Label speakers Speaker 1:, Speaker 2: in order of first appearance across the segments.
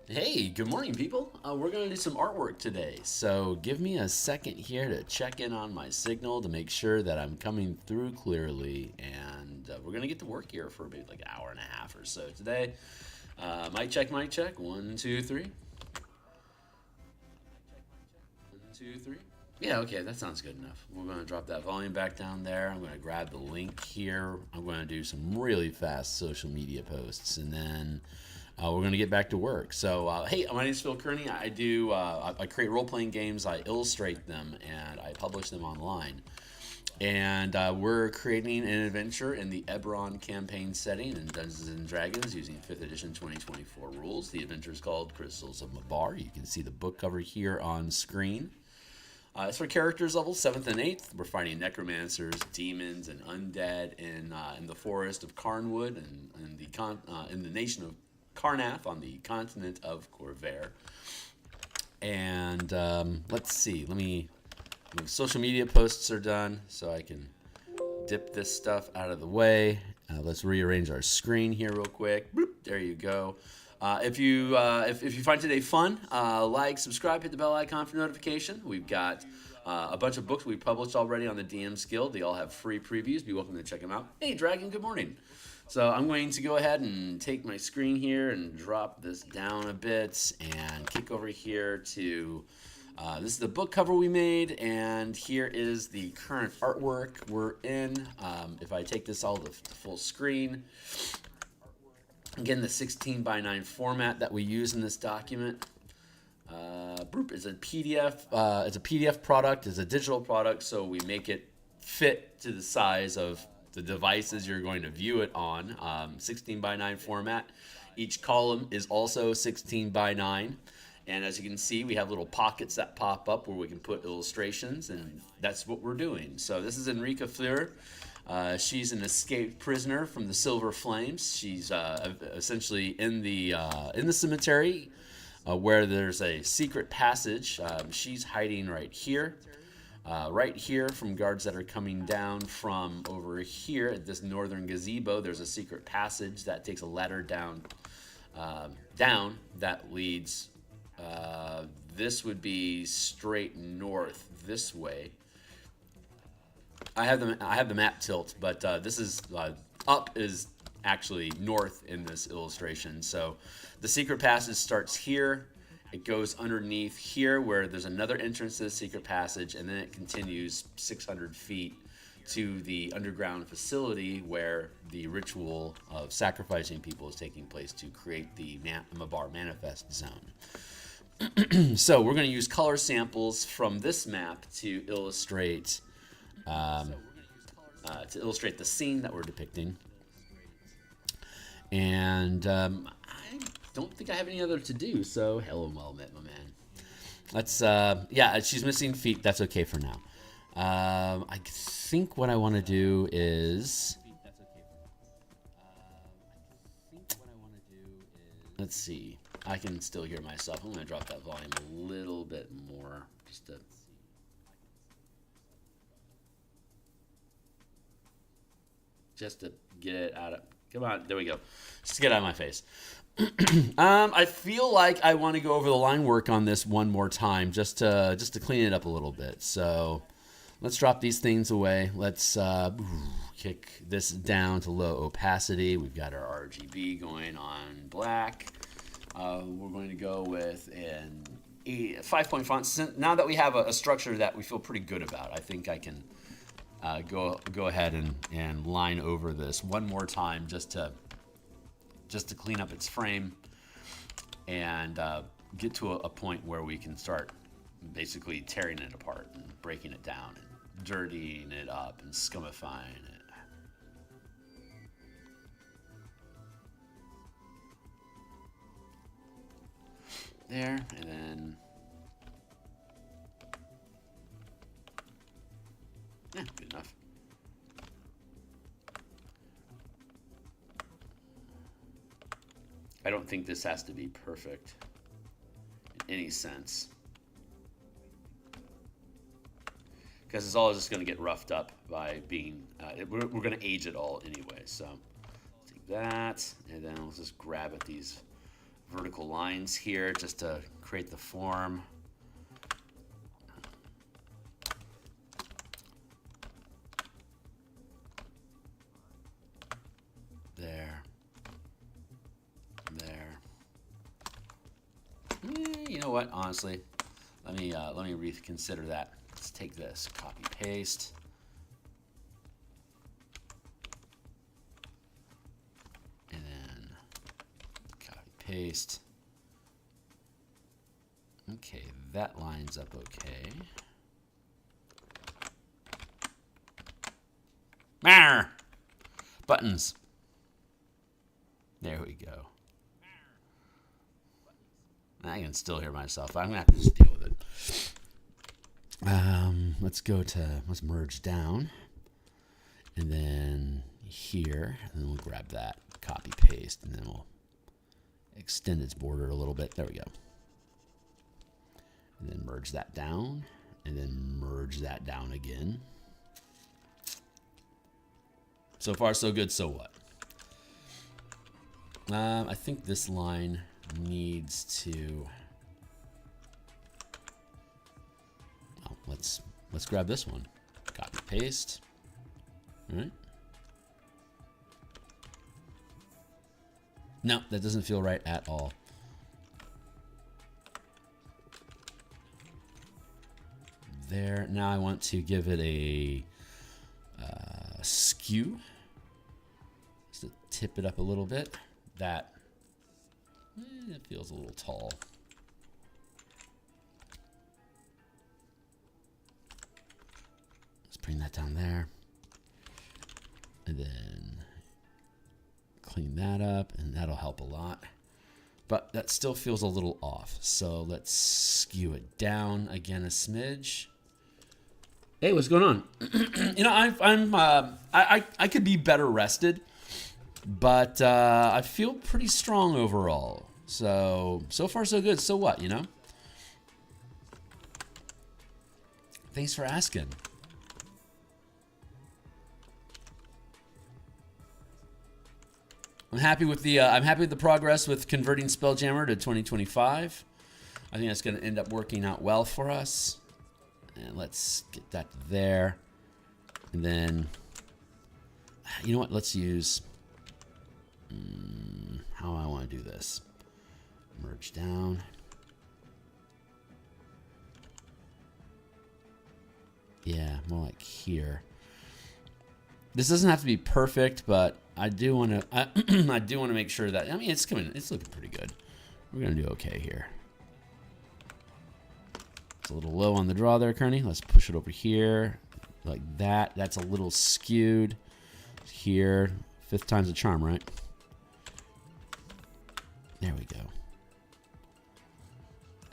Speaker 1: Hey, good morning, people. We're going to do some artwork today. So give me a second here to check in on my signal to make sure that I'm coming through clearly. And we're going to get to work here for maybe like an hour and a half or so today. Mic check, mic check. One, two, three. One, two, three. Yeah, okay, that sounds good enough. We're going to drop that volume back down there. I'm going to grab the link here. I'm going to do some really fast social media posts, and then we're going to get back to work. So, hey, my name is Phil Kearney. I create role playing games, I illustrate them, and I publish them online. And we're creating an adventure in the Eberron campaign setting in Dungeons and Dragons using 5th edition 2024 rules. The adventure is called Crystals of Mabar. You can see the book cover here on screen. It's for characters level 7th and 8th. We're fighting necromancers, demons, and undead in the forest of Carnwood and in the nation of Karnath on the continent of Corvair. And let's see. Social media posts are done, so I can dip this stuff out of the way. Let's rearrange our screen here real quick. Boop, there you go. If you find today fun, like, subscribe, hit the bell icon for notification. We've got a bunch of books we published already on the DMsGuild. They all have free previews. Be welcome to check them out. Hey, Dragon, good morning. So I'm going to go ahead and take my screen here and drop this down a bit and kick over here to this is the book cover we made, and here is the current artwork we're in. If I take this all to full screen, again, the 16 by 9 format that we use in this document. It's a PDF. It's a PDF product. It's a digital product, so we make it fit to the size of the devices you're going to view it on. 16 by 9 format. Each column is also 16 by 9. And as you can see, we have little pockets that pop up where we can put illustrations, and that's what we're doing. So this is Enrica Fleur. She's an escaped prisoner from the Silver Flames. She's essentially in the cemetery where there's a secret passage. She's hiding right here from guards that are coming down from over here at this northern gazebo. There's a secret passage that takes a ladder down that leads. This would be straight north this way. I have the map tilt, but this is up is actually north in this illustration. So the secret passage starts here. It goes underneath here where there's another entrance to the secret passage, and then it continues 600 feet to the underground facility where the ritual of sacrificing people is taking place to create the Mabar Manifest Zone. So we're going to use color samples from this map to illustrate the scene that we're depicting. And I don't think I have any other to do. So hello, well met, my man. Let's she's missing feet. That's okay for now. I think what I want to do is let's see. I can still hear myself. I'm going to drop that volume a little bit more just to get it out of. Come on, there we go. Just to get out of my face. I feel like I want to go over the line work on this one more time, just to clean it up a little bit. So let's drop these things away. Let's kick this down to low opacity. We've got our RGB going on black. We're going to go with a 5-point font. Now that we have a structure that we feel pretty good about, I think I can go ahead and line over this one more time just to clean up its frame and get to a point where we can start basically tearing it apart and breaking it down and dirtying it up and scumifying it. There, and then good enough. I don't think this has to be perfect in any sense, because it's all just going to get roughed up by being. We're going to age it all anyway. So let's take that, and then let's just grab at these vertical lines here just to create the form. There. There. You know what? Honestly, let me reconsider that. Let's take this, copy paste. And then copy paste. Okay, that lines up okay. Marr! Buttons. There we go. I can still hear myself. I'm gonna have to just deal with it. Let's merge down. And then here, and then we'll grab that, copy paste, and then we'll extend its border a little bit. There we go. And then merge that down, and then merge that down again. So far, so good. So what? I think this line needs to. Oh, let's grab this one. Copy paste. All right. No, that doesn't feel right at all. There. Now I want to give it a skew. Just to tip it up a little bit. That it feels a little tall. Let's bring that down there. And then clean that up, and that'll help a lot. But that still feels a little off. So let's skew it down again a smidge. Hey, what's going on? You know, I could be better rested, but I feel pretty strong overall. So far so good. So what, you know? Thanks for asking. I'm happy with the progress with converting Spelljammer to 2025. I think that's going to end up working out well for us. And let's get that there. And then, you know what? Let's use, how do I want to do this? Merge down. Yeah, more like here. This doesn't have to be perfect, but I do want to. I do want to make sure that. I mean, it's coming. It's looking pretty good. We're gonna do okay here. It's a little low on the draw there, Kearney. Let's push it over here, like that. That's a little skewed. Here, 5th time's a charm, right? There we go.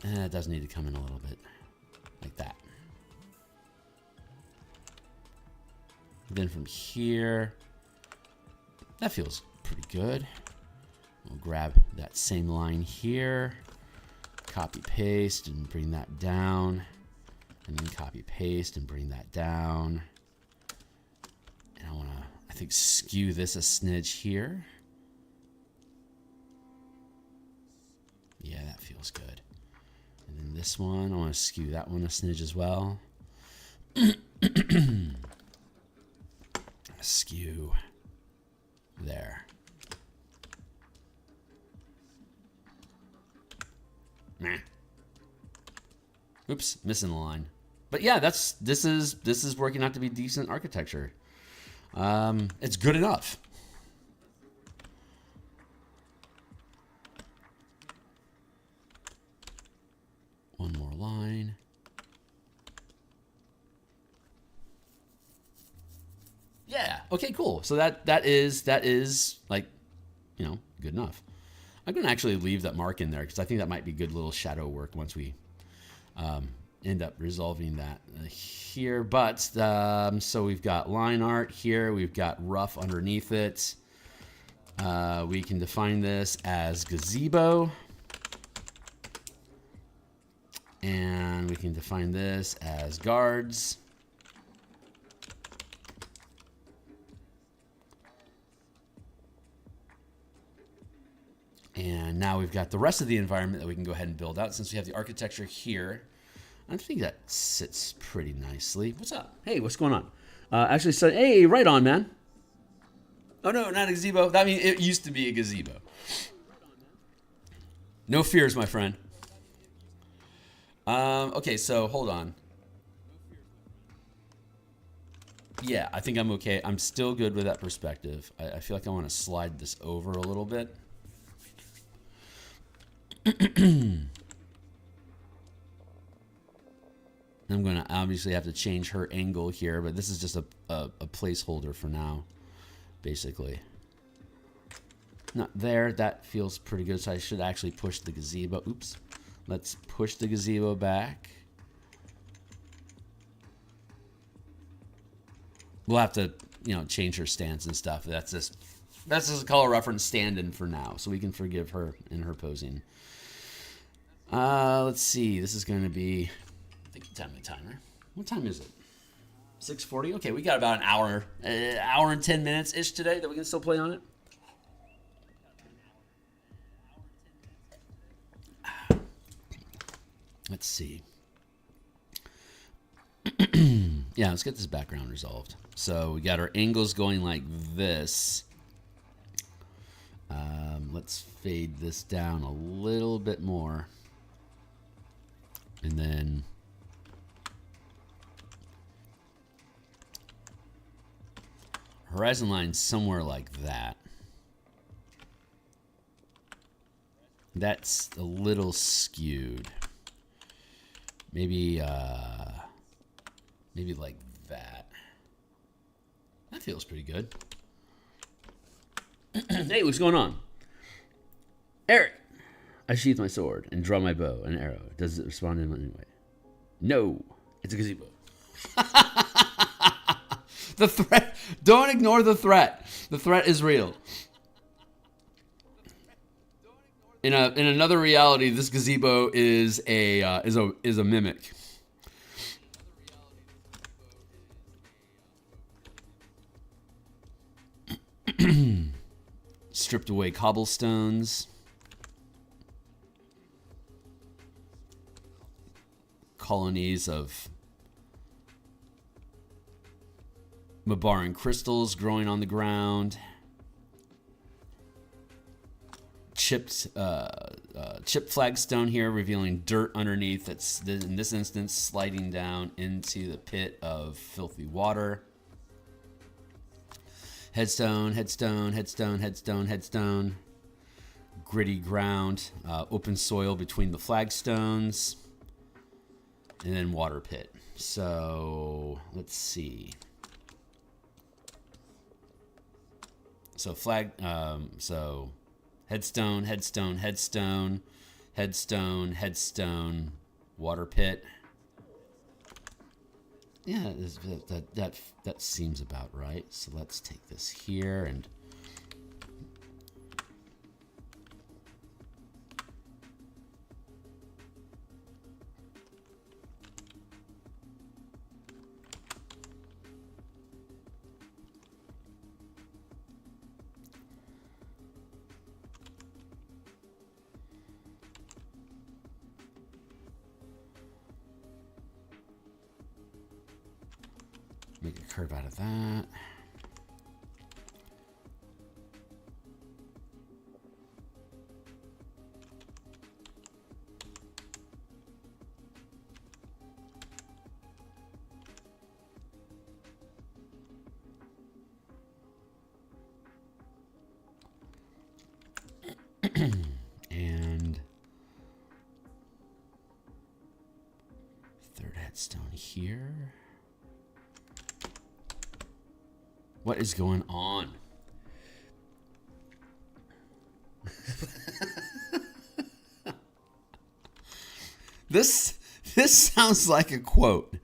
Speaker 1: And it does need to come in a little bit, like that. Then from here, that feels pretty good. We'll grab that same line here, copy paste and bring that down, and then copy paste and bring that down. And I want to, I think, skew this a smidge here. Yeah, that feels good. And then this one, I want to skew that one a smidge as well. Skew there. Meh. Oops, missing the line. But yeah, this is working out to be decent architecture. It's good enough. One more line. Yeah. Okay. Cool. So that is like, you know, good enough. I'm gonna actually leave that mark in there because I think that might be good little shadow work once we end up resolving that here. But so we've got line art here. We've got rough underneath it. We can define this as gazebo, and we can define this as guards. And now we've got the rest of the environment that we can go ahead and build out. Since we have the architecture here, I think that sits pretty nicely. What's up? Hey, what's going on? Actually, so, hey, right on, man. Oh, no, not a gazebo. I mean, it used to be a gazebo. No fears, my friend. Okay, so hold on. Yeah, I think I'm okay. I'm still good with that perspective. I feel like I want to slide this over a little bit. I'm going to obviously have to change her angle here, but this is just a placeholder for now, basically. Not there. That feels pretty good, so I should actually push the gazebo. Oops. Let's push the gazebo back. We'll have to, you know, change her stance and stuff. That's just a color reference stand-in for now, so we can forgive her in her posing. Let's see. This is going to be, I think, time the timer. What time is it? 6:40. Okay, we got about an hour and 10 minutes ish today that we can still play on it. Let's see. Yeah, let's get this background resolved. So we got our angles going like this. Let's fade this down a little bit more. And then horizon line somewhere like that. That's a little skewed. Maybe maybe like that. That feels pretty good. Hey, what's going on? Eric! I sheath my sword and draw my bow and arrow. Does it respond in any way? No. It's a gazebo. The threat. Don't ignore the threat. The threat is real. In another reality, this gazebo is a mimic. Stripped away cobblestones. Colonies of Mabaran crystals growing on the ground. Chipped flagstone here, revealing dirt underneath. That's in this instance sliding down into the pit of filthy water. Headstone, headstone, headstone, headstone, headstone. Gritty ground, open soil between the flagstones, and then water pit. So let's see. So so headstone, headstone, headstone, headstone, headstone, water pit. Yeah, that seems about right. So let's take this here and make a curve out of that. And third headstone here. What is going on? This sounds like a quote.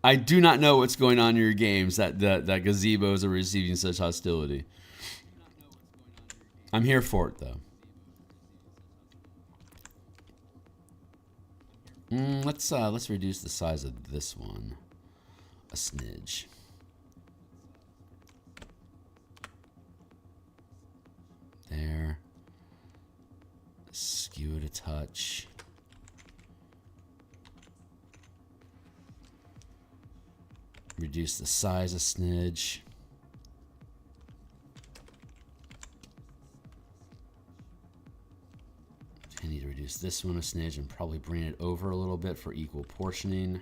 Speaker 1: I do not know what's going on in your games that gazebos are receiving such hostility. I'm here for it though. Let's reduce the size of this one a smidge. touch. Reduce the size a smidge. I need to reduce this one a smidge and probably bring it over a little bit for equal portioning.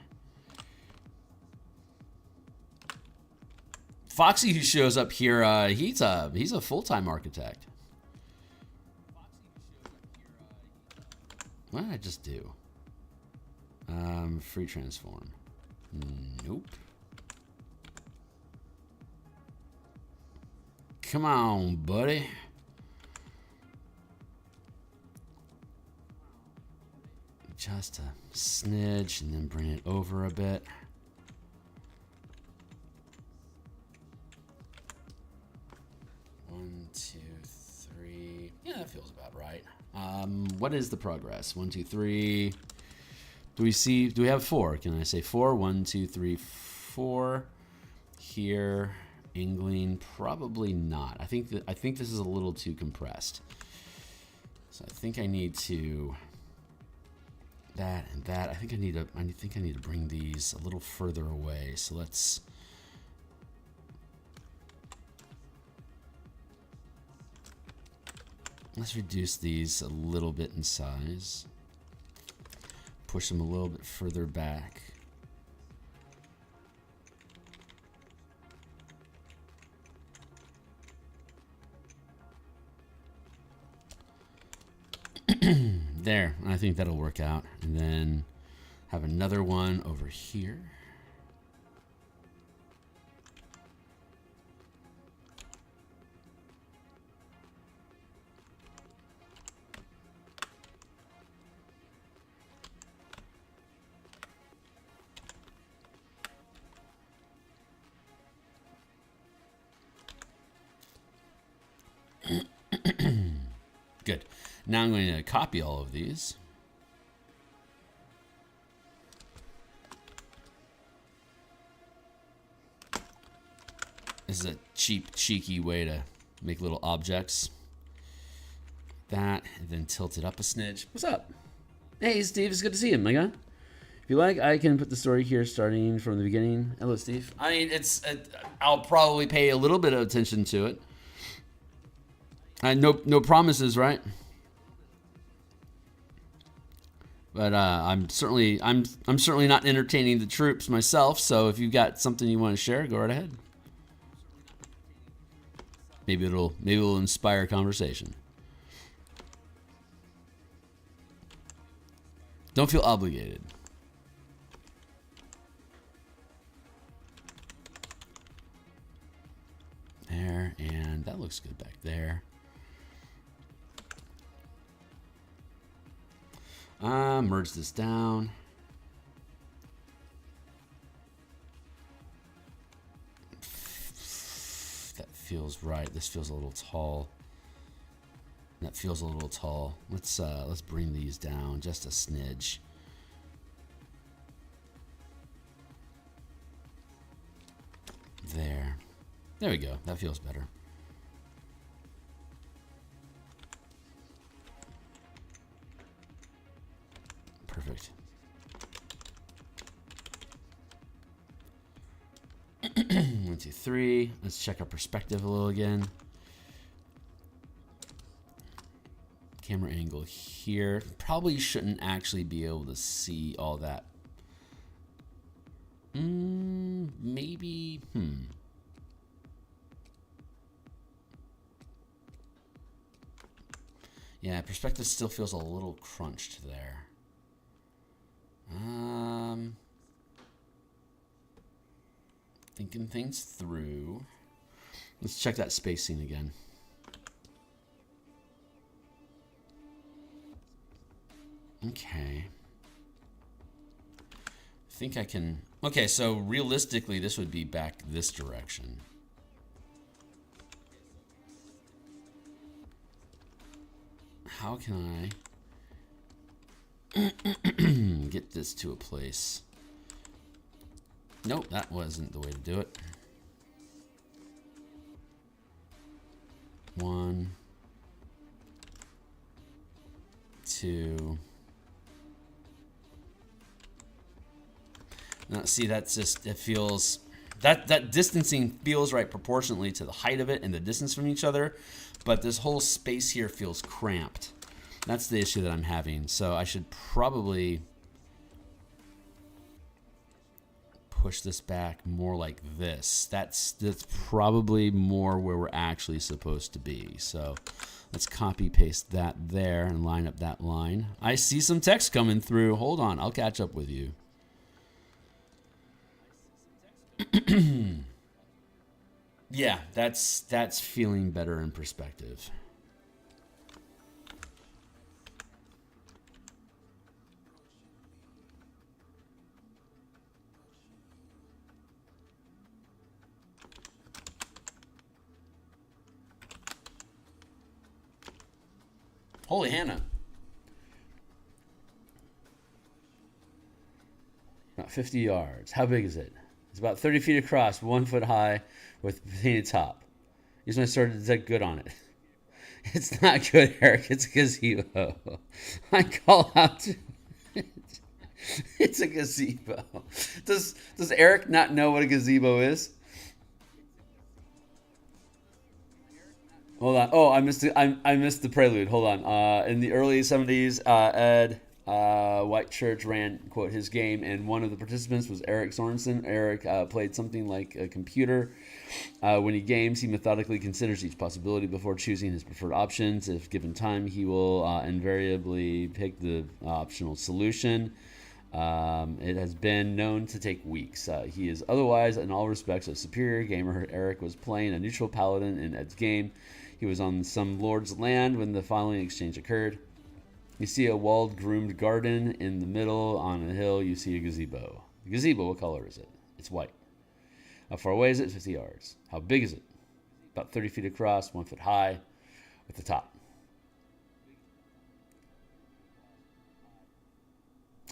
Speaker 1: Foxy, who shows up here, he's a full-time architect. What did I just do? Free transform. Nope. Come on, buddy. Just a smidge and then bring it over a bit. One, two, three. Yeah, that feels about right. What is the progress? 1, 2, 3. Do we have 4? Can I say 4? 1, 2, 3, 4. Here, Ingling, probably not. I think this is a little too compressed. So I think I need to that and that. I think I need to bring these a little further away. So let's reduce these a little bit in size. Push them a little bit further back. There, I think that'll work out. And then have another one over here. Good. Now I'm going to copy all of these. This is a cheap, cheeky way to make little objects. That, and then tilt it up a smidge. What's up? Hey, Steve. It's good to see you, my guy. If you like, I can put the story here starting from the beginning. Hello, Steve. I mean, I'll probably pay a little bit of attention to it. No promises, right? But I'm certainly not entertaining the troops myself. So if you've got something you want to share, go right ahead. Maybe it'll inspire conversation. Don't feel obligated. There, and that looks good back there. Merge this down. That feels right. This feels a little tall. That feels a little tall. Let's bring these down just a smidge. There. There we go. That feels better. Perfect. 1, 2, 3. Let's check our perspective a little again. Camera angle here. Probably shouldn't actually be able to see all that. Maybe. Yeah, perspective still feels a little crunched there. Thinking things through. Let's check that spacing again. Okay. I think I can. Okay, so realistically, this would be back this direction. How can I get this to a place? Nope, that wasn't the way to do it. 1, to... Now, see, that's just, it feels... That distancing feels right proportionately to the height of it and the distance from each other, but this whole space here feels cramped. That's the issue that I'm having. So I should probably push this back more like this. That's probably more where we're actually supposed to be. So let's copy paste that there and line up that line. I see some text coming through. Hold on, I'll catch up with you. Yeah, that's feeling better in perspective. Holy Hannah. About 50 yards. How big is it? It's about 30 feet across, 1 foot high, with a painted top. Use my sword to detect good on it. It's not good, Eric. It's a gazebo. I call out to it. It's a gazebo. Does Eric not know what a gazebo is? Hold on. Oh, I missed the prelude. Hold on. In the early 70s, Ed Whitechurch ran, quote, his game, and one of the participants was Eric Sorensen. Eric played something like a computer. When he games, he methodically considers each possibility before choosing his preferred options. If given time, he will invariably pick the optional solution. It has been known to take weeks. He is otherwise, in all respects, a superior gamer. Eric was playing a neutral paladin in Ed's game. He was on some lord's land when the following exchange occurred. You see a walled, groomed garden in the middle. On a hill, you see a gazebo. The gazebo, what color is it? It's white. How far away is it? 50 yards. How big is it? About 30 feet across, 1 foot high, with the top.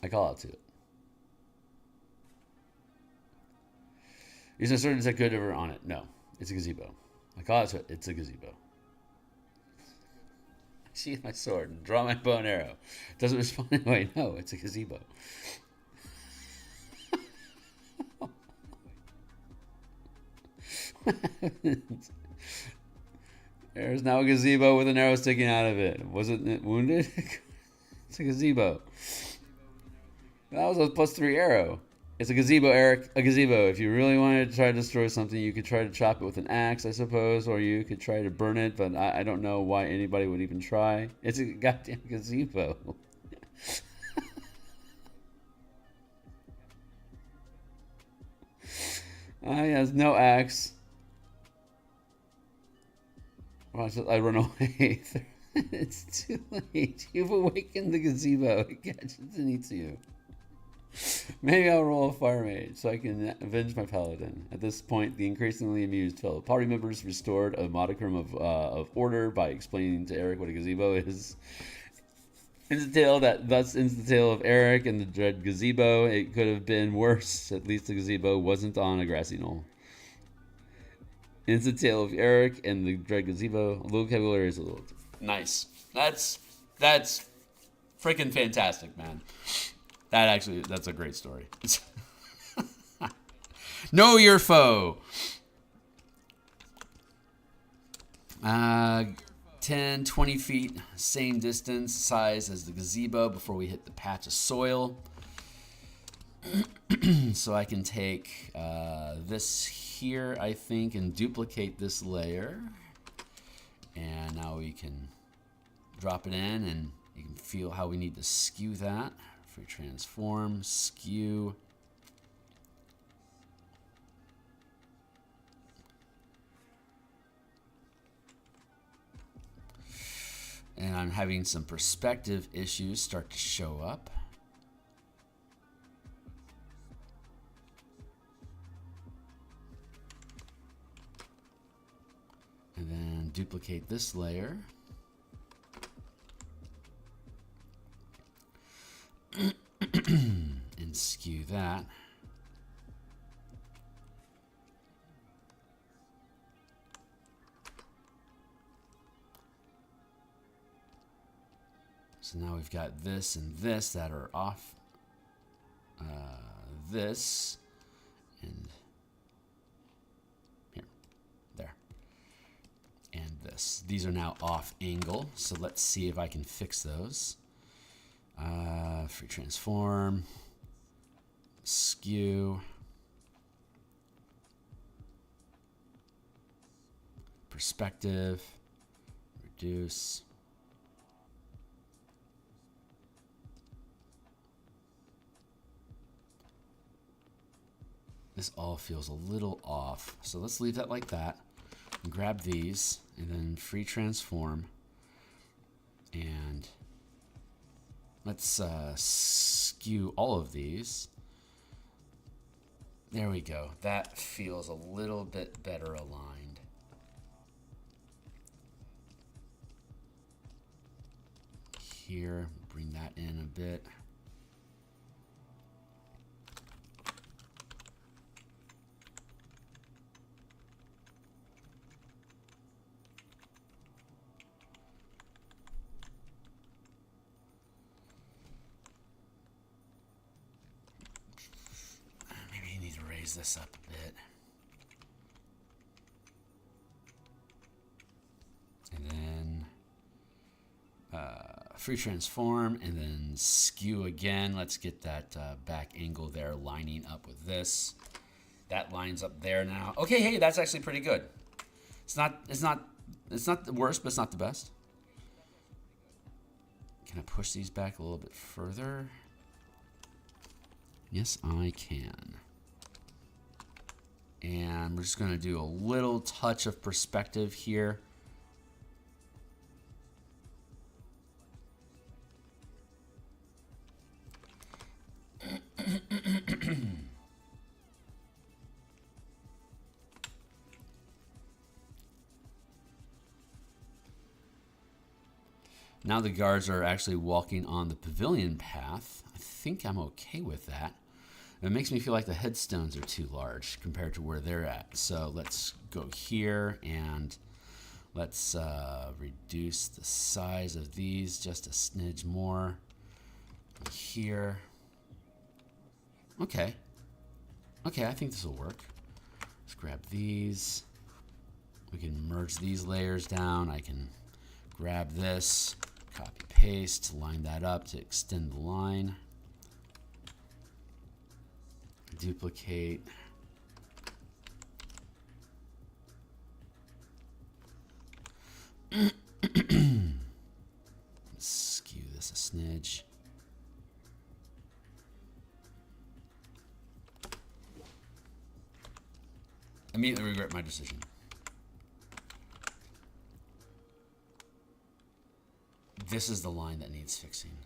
Speaker 1: I call out to it. Is there certain that good over on it? No. It's a gazebo. I call out to it. It's a gazebo. I sheathe my sword and draw my bow and arrow. Doesn't respond anyway. No, it's a gazebo. There's now a gazebo with an arrow sticking out of it. Wasn't it wounded? It's a gazebo. That was a +3 arrow. It's a gazebo, Eric. A gazebo. If you really wanted to try to destroy something, you could try to chop it with an axe, I suppose, or you could try to burn it, but I don't know why anybody would even try. It's a goddamn gazebo. He has no axe. I run away. It's too late. You've awakened the gazebo. It catches and eats you. Maybe I'll roll a fire mage so I can avenge my paladin. At this point, the increasingly amused fellow party members restored a modicum of order by explaining to Eric what a gazebo is. Thus ends the tale of Eric and the dread gazebo. It could have been worse. At least the gazebo wasn't on a grassy knoll. Ends the tale of Eric and the dread gazebo. The vocabulary is a little nice. That's freaking fantastic, man. That's a great story. Know your foe. 10, 20 feet, same distance, size as the gazebo before we hit the patch of soil. So I can take this here, I think, and duplicate this layer. And now we can drop it in, and you can feel how we need to skew that. Free transform, skew. And I'm having some perspective issues start to show up. And then duplicate this layer. And skew that. So now we've got this and this that are off. This and here, there, and this. These are now off angle. So let's see if I can fix those. Free transform, skew, perspective, reduce. This all feels a little off. So let's leave that like that. And grab these and then free transform. And let's skew all of these. There we go. That feels a little bit better aligned. Here, bring that in a bit. This up a bit. And then free transform and then skew again. Let's get that back angle there lining up with this. That lines up there now. Okay, hey, that's actually pretty good. It's not the worst, but it's not the best. Can I push these back a little bit further? Yes, I can. And we're just going to do a little touch of perspective here. Now the guards are actually walking on the pavilion path. I think I'm okay with that. It makes me feel like the headstones are too large compared to where they're at. So let's go here and let's reduce the size of these just a smidge more. Here. Okay. Okay, I think this will work. Let's grab these. We can merge these layers down. I can grab this, copy paste, line that up to extend the line. Duplicate. Skew this a smidge. Immediately regret my decision. This is the line that needs fixing.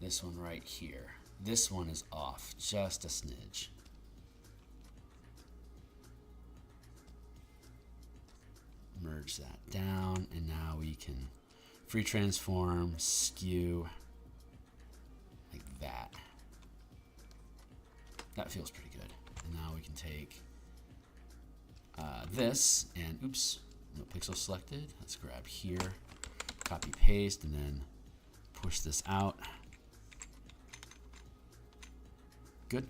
Speaker 1: This one right here. This one is off just a smidge. Merge that down, and now we can free transform, skew, like that. That feels pretty good. And now we can take this, and oops, no pixel selected. Let's grab here, copy paste, and then push this out. Good.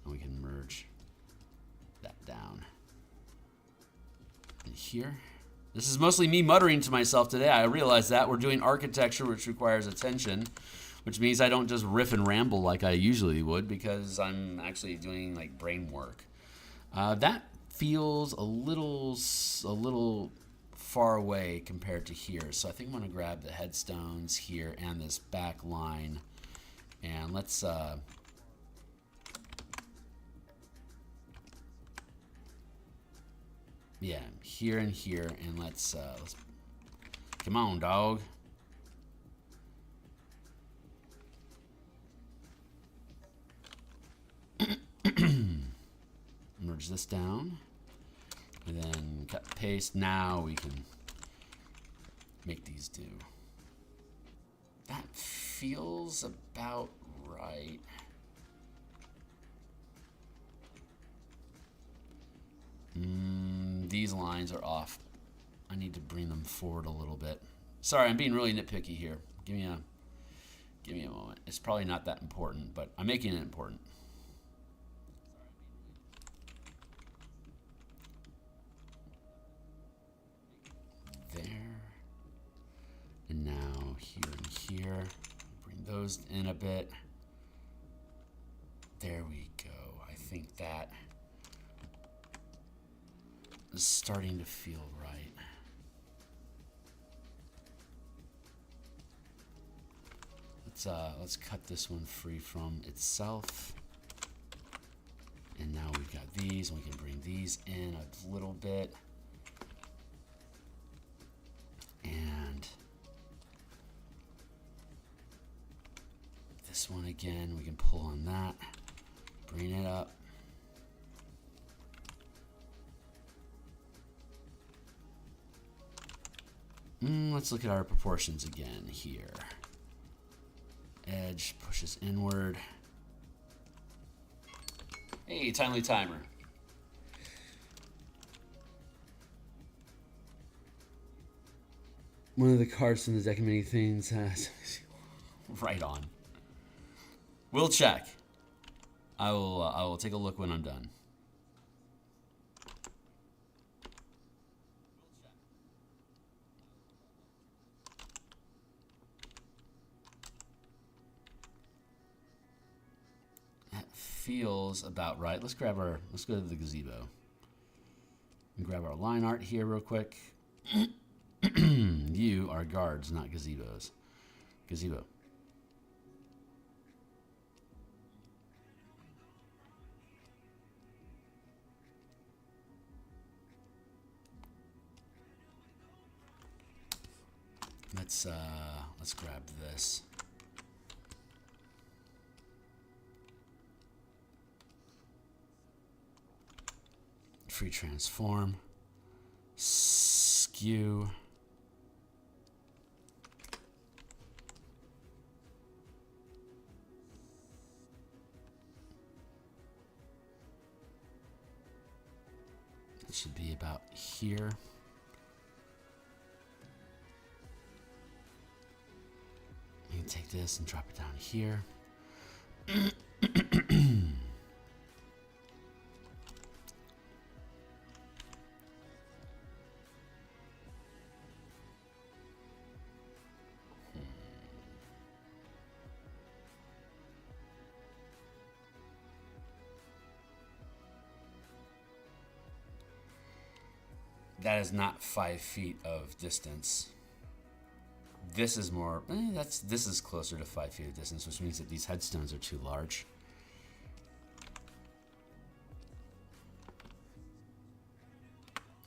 Speaker 1: And we can merge that down. And here. This is mostly me muttering to myself today. I realize that. We're doing architecture, which requires attention, which means I don't just riff and ramble like I usually would, because I'm actually doing like brain work. That feels a little far away compared to here. So I think I'm going to grab the headstones here and this back line. And let's... yeah, here and here, and let's come on, dog. Merge this down, and then cut paste. Now we can make these do. That feels about right. These lines are off. I need to bring them forward a little bit. Sorry, I'm being really nitpicky here. Give me Give me a moment. It's probably not that important, but I'm making it important. There. And now here and here. Bring those in a bit. There we go. I think that is starting to feel right. Let's cut this one free from itself. And now we've got these, and we can bring these in a little bit. And this one again, we can pull on that, bring it up. Let's look at our proportions again here. Edge pushes inward. Hey, timely timer. One of the cards from the deck of many things has right on. We'll check. I will take a look when I'm done. Feels about right. Let's go to the gazebo. And grab our line art here real quick. You are guards, not gazebos. Gazebo. Let's grab this. Free transform, skew, it should be about here. You can take this and drop it down here. That is not 5 feet of distance. This is more, this is closer to 5 feet of distance, which means that these headstones are too large.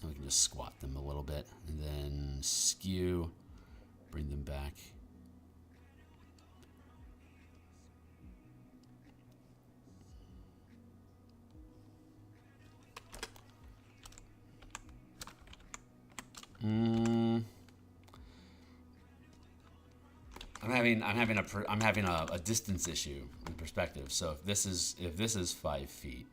Speaker 1: And we can just squat them a little bit and then skew, bring them back. I'm having a distance issue in perspective. So if this is 5 feet,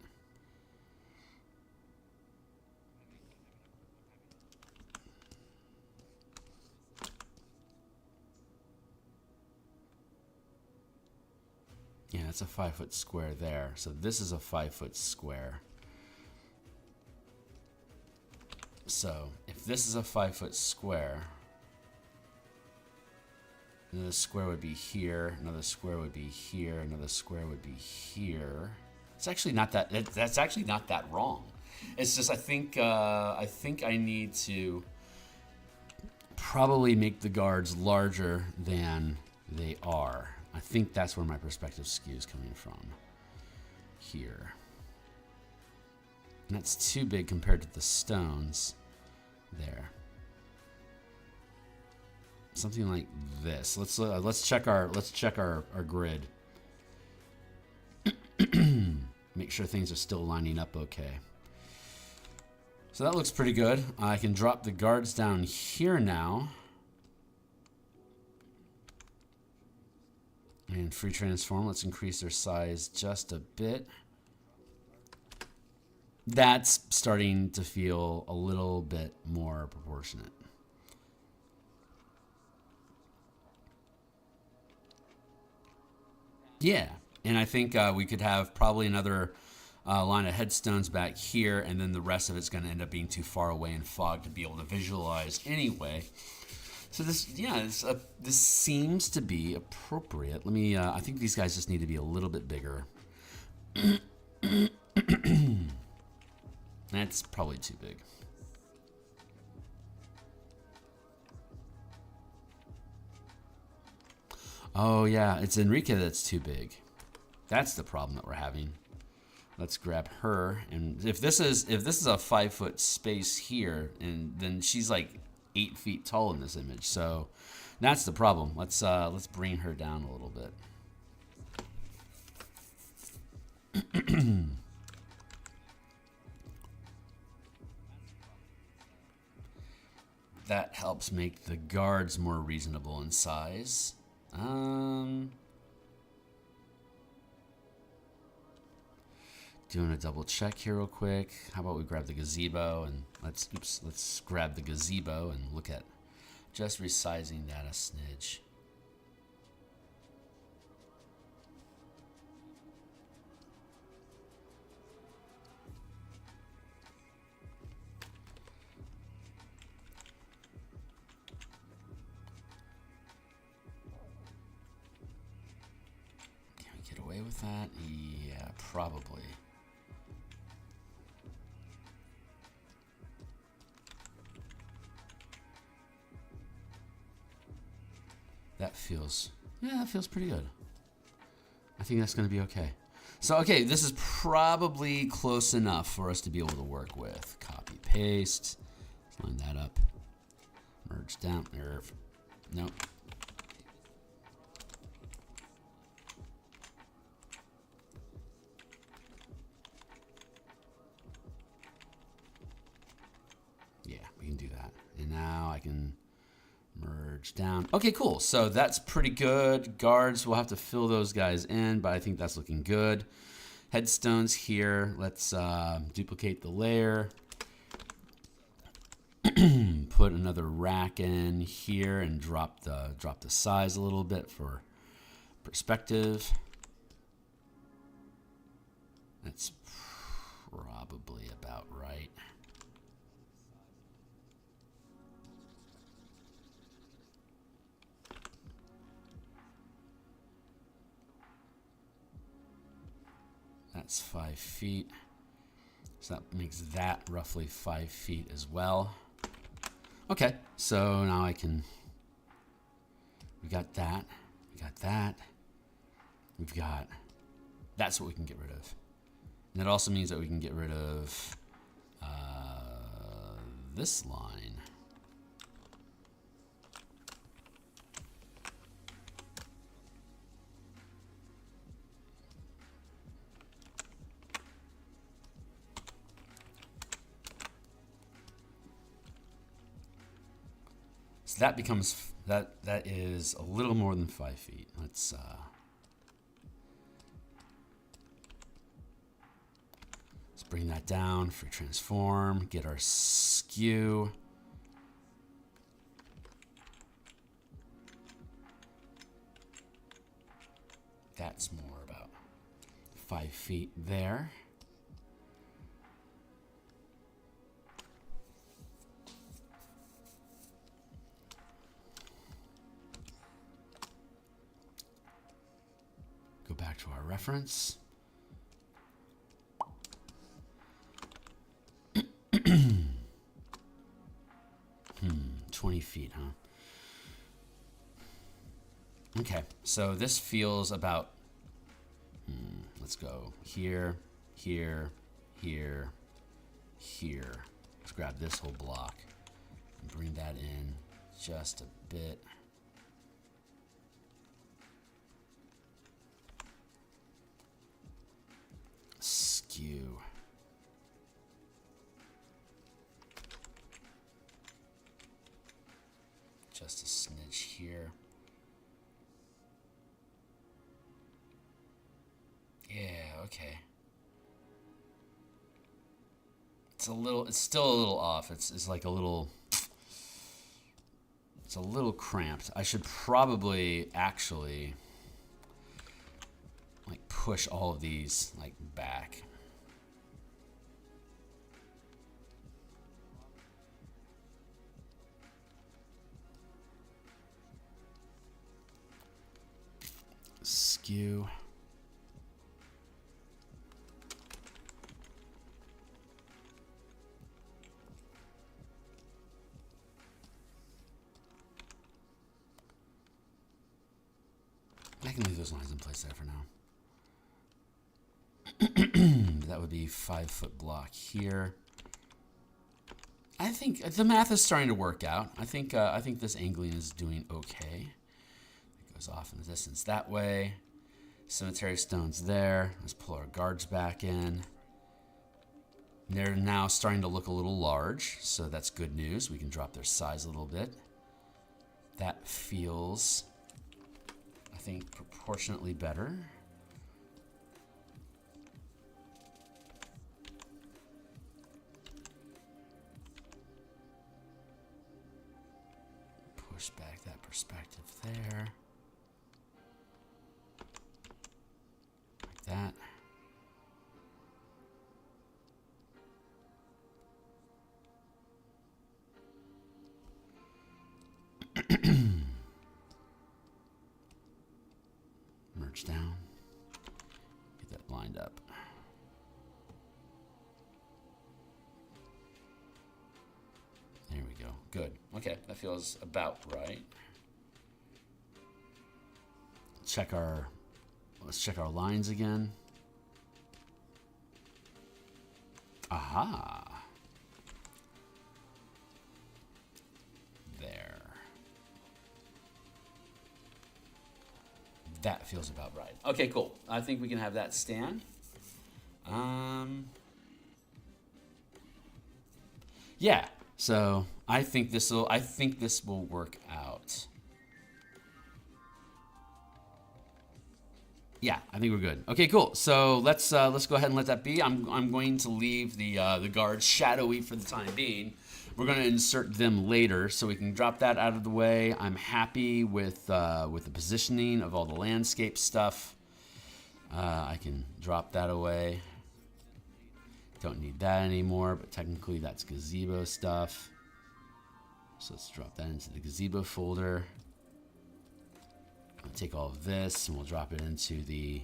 Speaker 1: yeah, it's a 5 foot square there. So this is a 5 foot square. So if this is a 5 foot square, another square would be here, another square would be here, another square would be here. It's actually not that. That's actually not that wrong. It's just I think I need to probably make the guards larger than they are. I think that's where my perspective skew is coming from. Here. And that's too big compared to the stones there. Something like this. Let's check our grid. Make sure things are still lining up okay. So that looks pretty good. I can drop the guards down here now. And free transform. Let's increase their size just a bit. That's starting to feel a little bit more proportionate. Yeah, and I think we could have probably another line of headstones back here, and then the rest of it's going to end up being too far away in fog to be able to visualize anyway. So this, yeah, this seems to be appropriate. Let me, I think these guys just need to be a little bit bigger. That's probably too big. Oh yeah, it's Enrique that's too big. That's the problem that we're having. Let's grab her, and if this is a 5 foot space here, and then she's like 8 feet tall in this image, so that's the problem. Let's bring her down a little bit. That helps make the guards more reasonable in size. Doing a double check here real quick. How about we grab the gazebo and let's grab the gazebo and look at just resizing that a smidge. Can we get away with that? Yeah, probably. That feels pretty good. I think that's going to be okay. So, okay, this is probably close enough for us to be able to work with. Copy, paste. Let's line that up. Merge down. Nope. Yeah, we can do that. And now I can merge down. Okay, cool. So that's pretty good. Guards, we'll have to fill those guys in, but I think that's looking good. Headstones here. Let's duplicate the layer. Put another rack in here and drop the size a little bit for perspective. That's probably about right. That's 5 feet. So that makes that roughly 5 feet as well. Okay, so now I can, we got that, we've got, that's what we can get rid of. And that also means that we can get rid of this line. So that becomes, that is a little more than 5 feet. Let's bring that down for transform, get our skew. That's more about 5 feet there. Go back to our reference. 20 feet, huh? Okay, so this feels about, let's go here, here, here, here. Let's grab this whole block and bring that in just a bit. Skew. Just a smidge here. Yeah, okay. It's still a little off. It's like a little, it's a little cramped. I should probably actually push all of these like back. Skew. I can leave those lines in place there for now. That would be 5-foot block here. I think the math is starting to work out. I think this angling is doing okay. It goes off in the distance that way. Cemetery stones there. Let's pull our guards back in. They're now starting to look a little large, so that's good news. We can drop their size a little bit. That feels, I think, proportionately better. Push back that perspective there. Like that. Merge down. Get that lined up. There we go. Good. Okay, that feels about right. Let's check our lines again. Aha. There. That feels about right. Okay, cool. I think we can have that stand. Yeah. So I think this will work out. Yeah, I think we're good. Okay, cool. So let's go ahead and let that be. I'm going to leave the guards shadowy for the time being. We're going to insert them later, so we can drop that out of the way. I'm happy with the positioning of all the landscape stuff. I can drop that away. Don't need that anymore, but technically that's gazebo stuff. So let's drop that into the gazebo folder. I'll take all of this and we'll drop it into the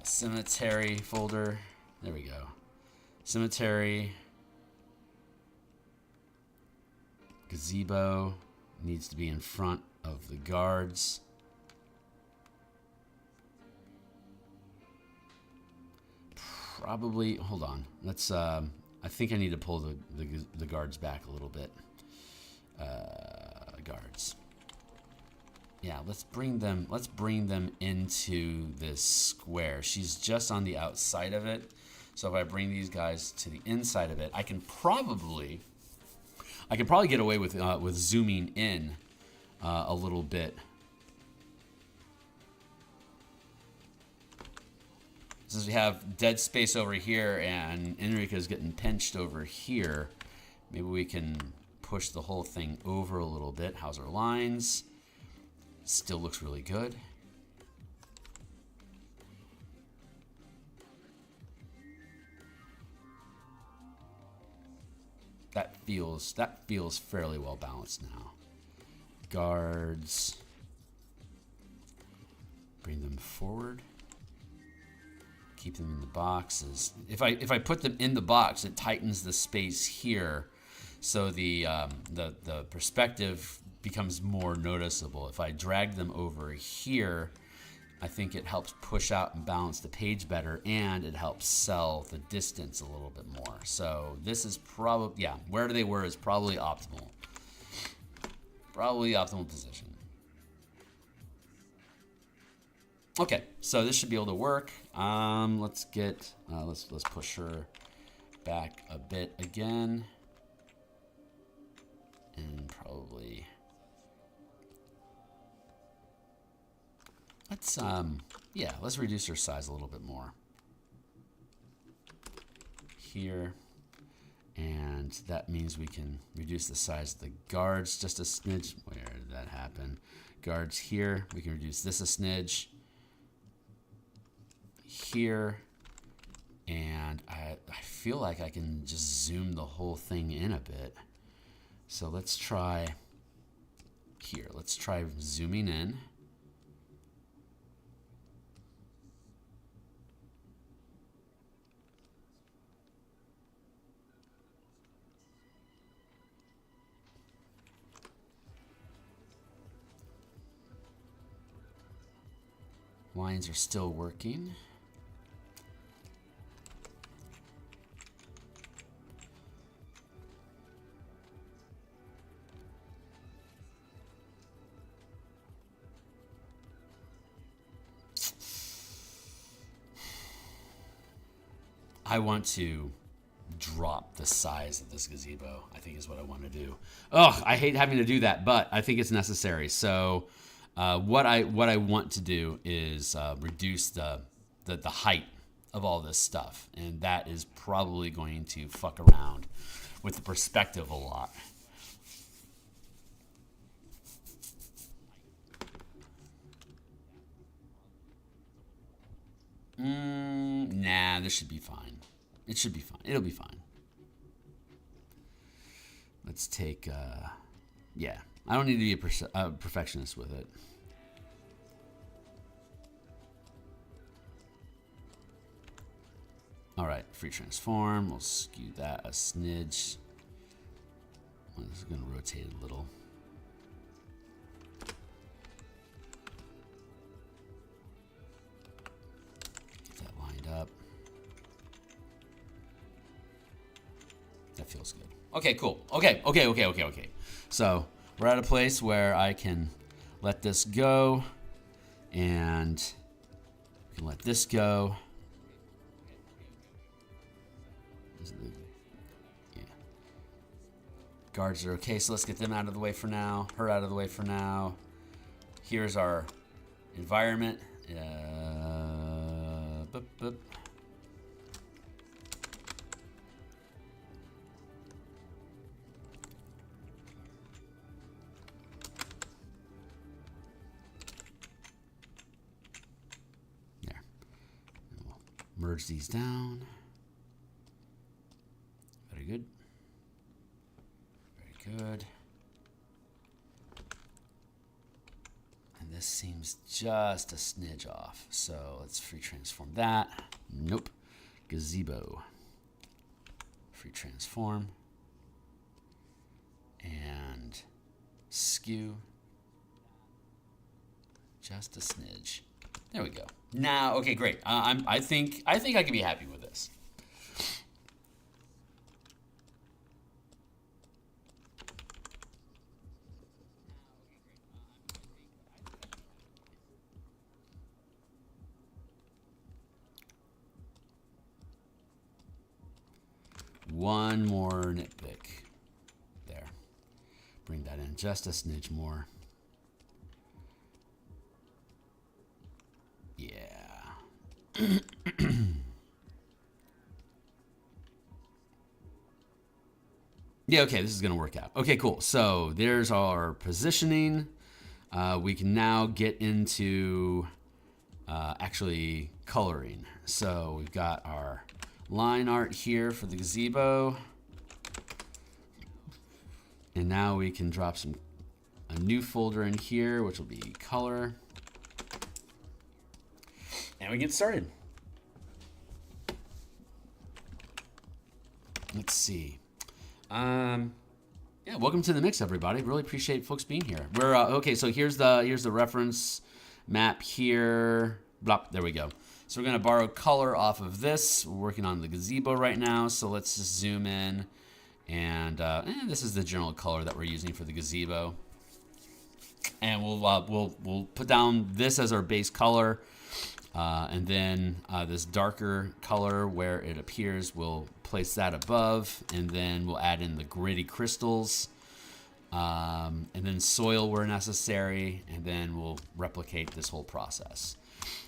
Speaker 1: cemetery folder. There we go. Cemetery. Gazebo needs to be in front of the guards. Probably, hold on. Let's, I think I need to pull the guards back a little bit. Guards. Yeah, let's bring them into this square. She's just on the outside of it. So if I bring these guys to the inside of it, I can probably get away with zooming in a little bit. Since we have dead space over here and Enrica's getting pinched over here, maybe we can push the whole thing over a little bit. How's our lines? Still looks really good. That feels fairly well balanced now. Guards. Bring them forward. Keep them in the boxes. If I put them in the box, it tightens the space here, so the perspective becomes more noticeable. If I drag them over here, I think it helps push out and balance the page better, and it helps sell the distance a little bit more. So this is probably, yeah, where they were is probably optimal. Probably optimal position. Okay, so this should be able to work. Let's push her back a bit again, and probably let's reduce her size a little bit more here, And that means we can reduce the size of the guards just a smidge. Where did that happen? Guards here. We can reduce this a smidge. Here. And I feel like I can just zoom the whole thing in a bit. So let's try here. Let's try zooming in. Lines are still working. I want to drop the size of this gazebo, I think is what I want to do. Ugh, I hate having to do that, but I think it's necessary. So what I want to do is reduce the height of all this stuff, and that is probably going to fuck around with the perspective a lot. Nah, this should be fine. It should be fine. It'll be fine. Let's take, yeah. I don't need to be a perfectionist with it. All right, free transform. We'll skew that a smidge. Well, this is going to rotate a little. Get that lined up. That feels good. Okay, cool. Okay. So we're at a place where I can let this go, and we can let this go. Yeah. Guards are okay, so let's get them out of the way for now. Her out of the way for now. Here's our environment. Boop. There. And we'll merge these down. Very good. Very good. And this seems just a smidge off. So let's free transform that. Nope. Gazebo. Free transform. And skew. Just a smidge. There we go. Now, okay, great. I think I can be happy with this. One more nitpick. There. Bring that in just a smidge more. Yeah. Yeah, okay, this is going to work out. Okay, cool. So there's our positioning. We can now get into actually coloring. So we've got our line art here for the gazebo. And now we can drop a new folder in here, which will be color. And we get started. Let's see. Yeah, welcome to the mix, everybody. Really appreciate folks being here. We're okay. So here's the reference map here. Blop, there we go. So we're gonna borrow color off of this. We're working on the gazebo right now. So let's just zoom in, and this is the general color that we're using for the gazebo. And we'll put down this as our base color. And then this darker color where it appears, we'll place that above, and then we'll add in the gritty crystals, and then soil where necessary, and then we'll replicate this whole process.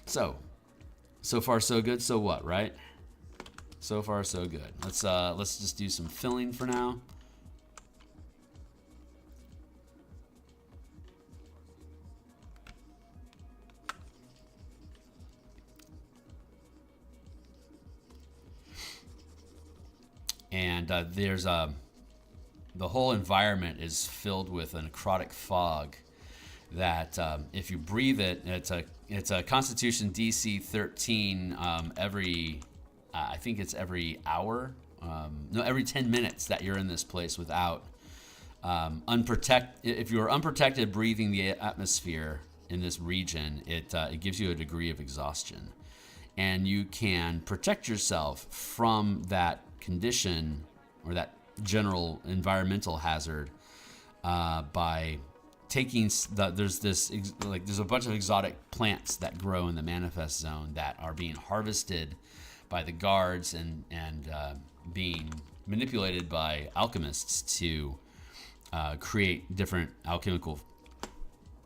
Speaker 1: So far so good, so what, right? So far, so good. Let's just do some filling for now. And there's the whole environment is filled with a necrotic fog that if you breathe it, it's a Constitution DC 13 every I think it's every hour, no, every 10 minutes that you're in this place without if you're unprotected breathing the atmosphere in this region, it gives you a degree of exhaustion, and you can protect yourself from that condition or that general environmental hazard by taking there's a bunch of exotic plants that grow in the manifest zone that are being harvested by the guards and being manipulated by alchemists to create different alchemical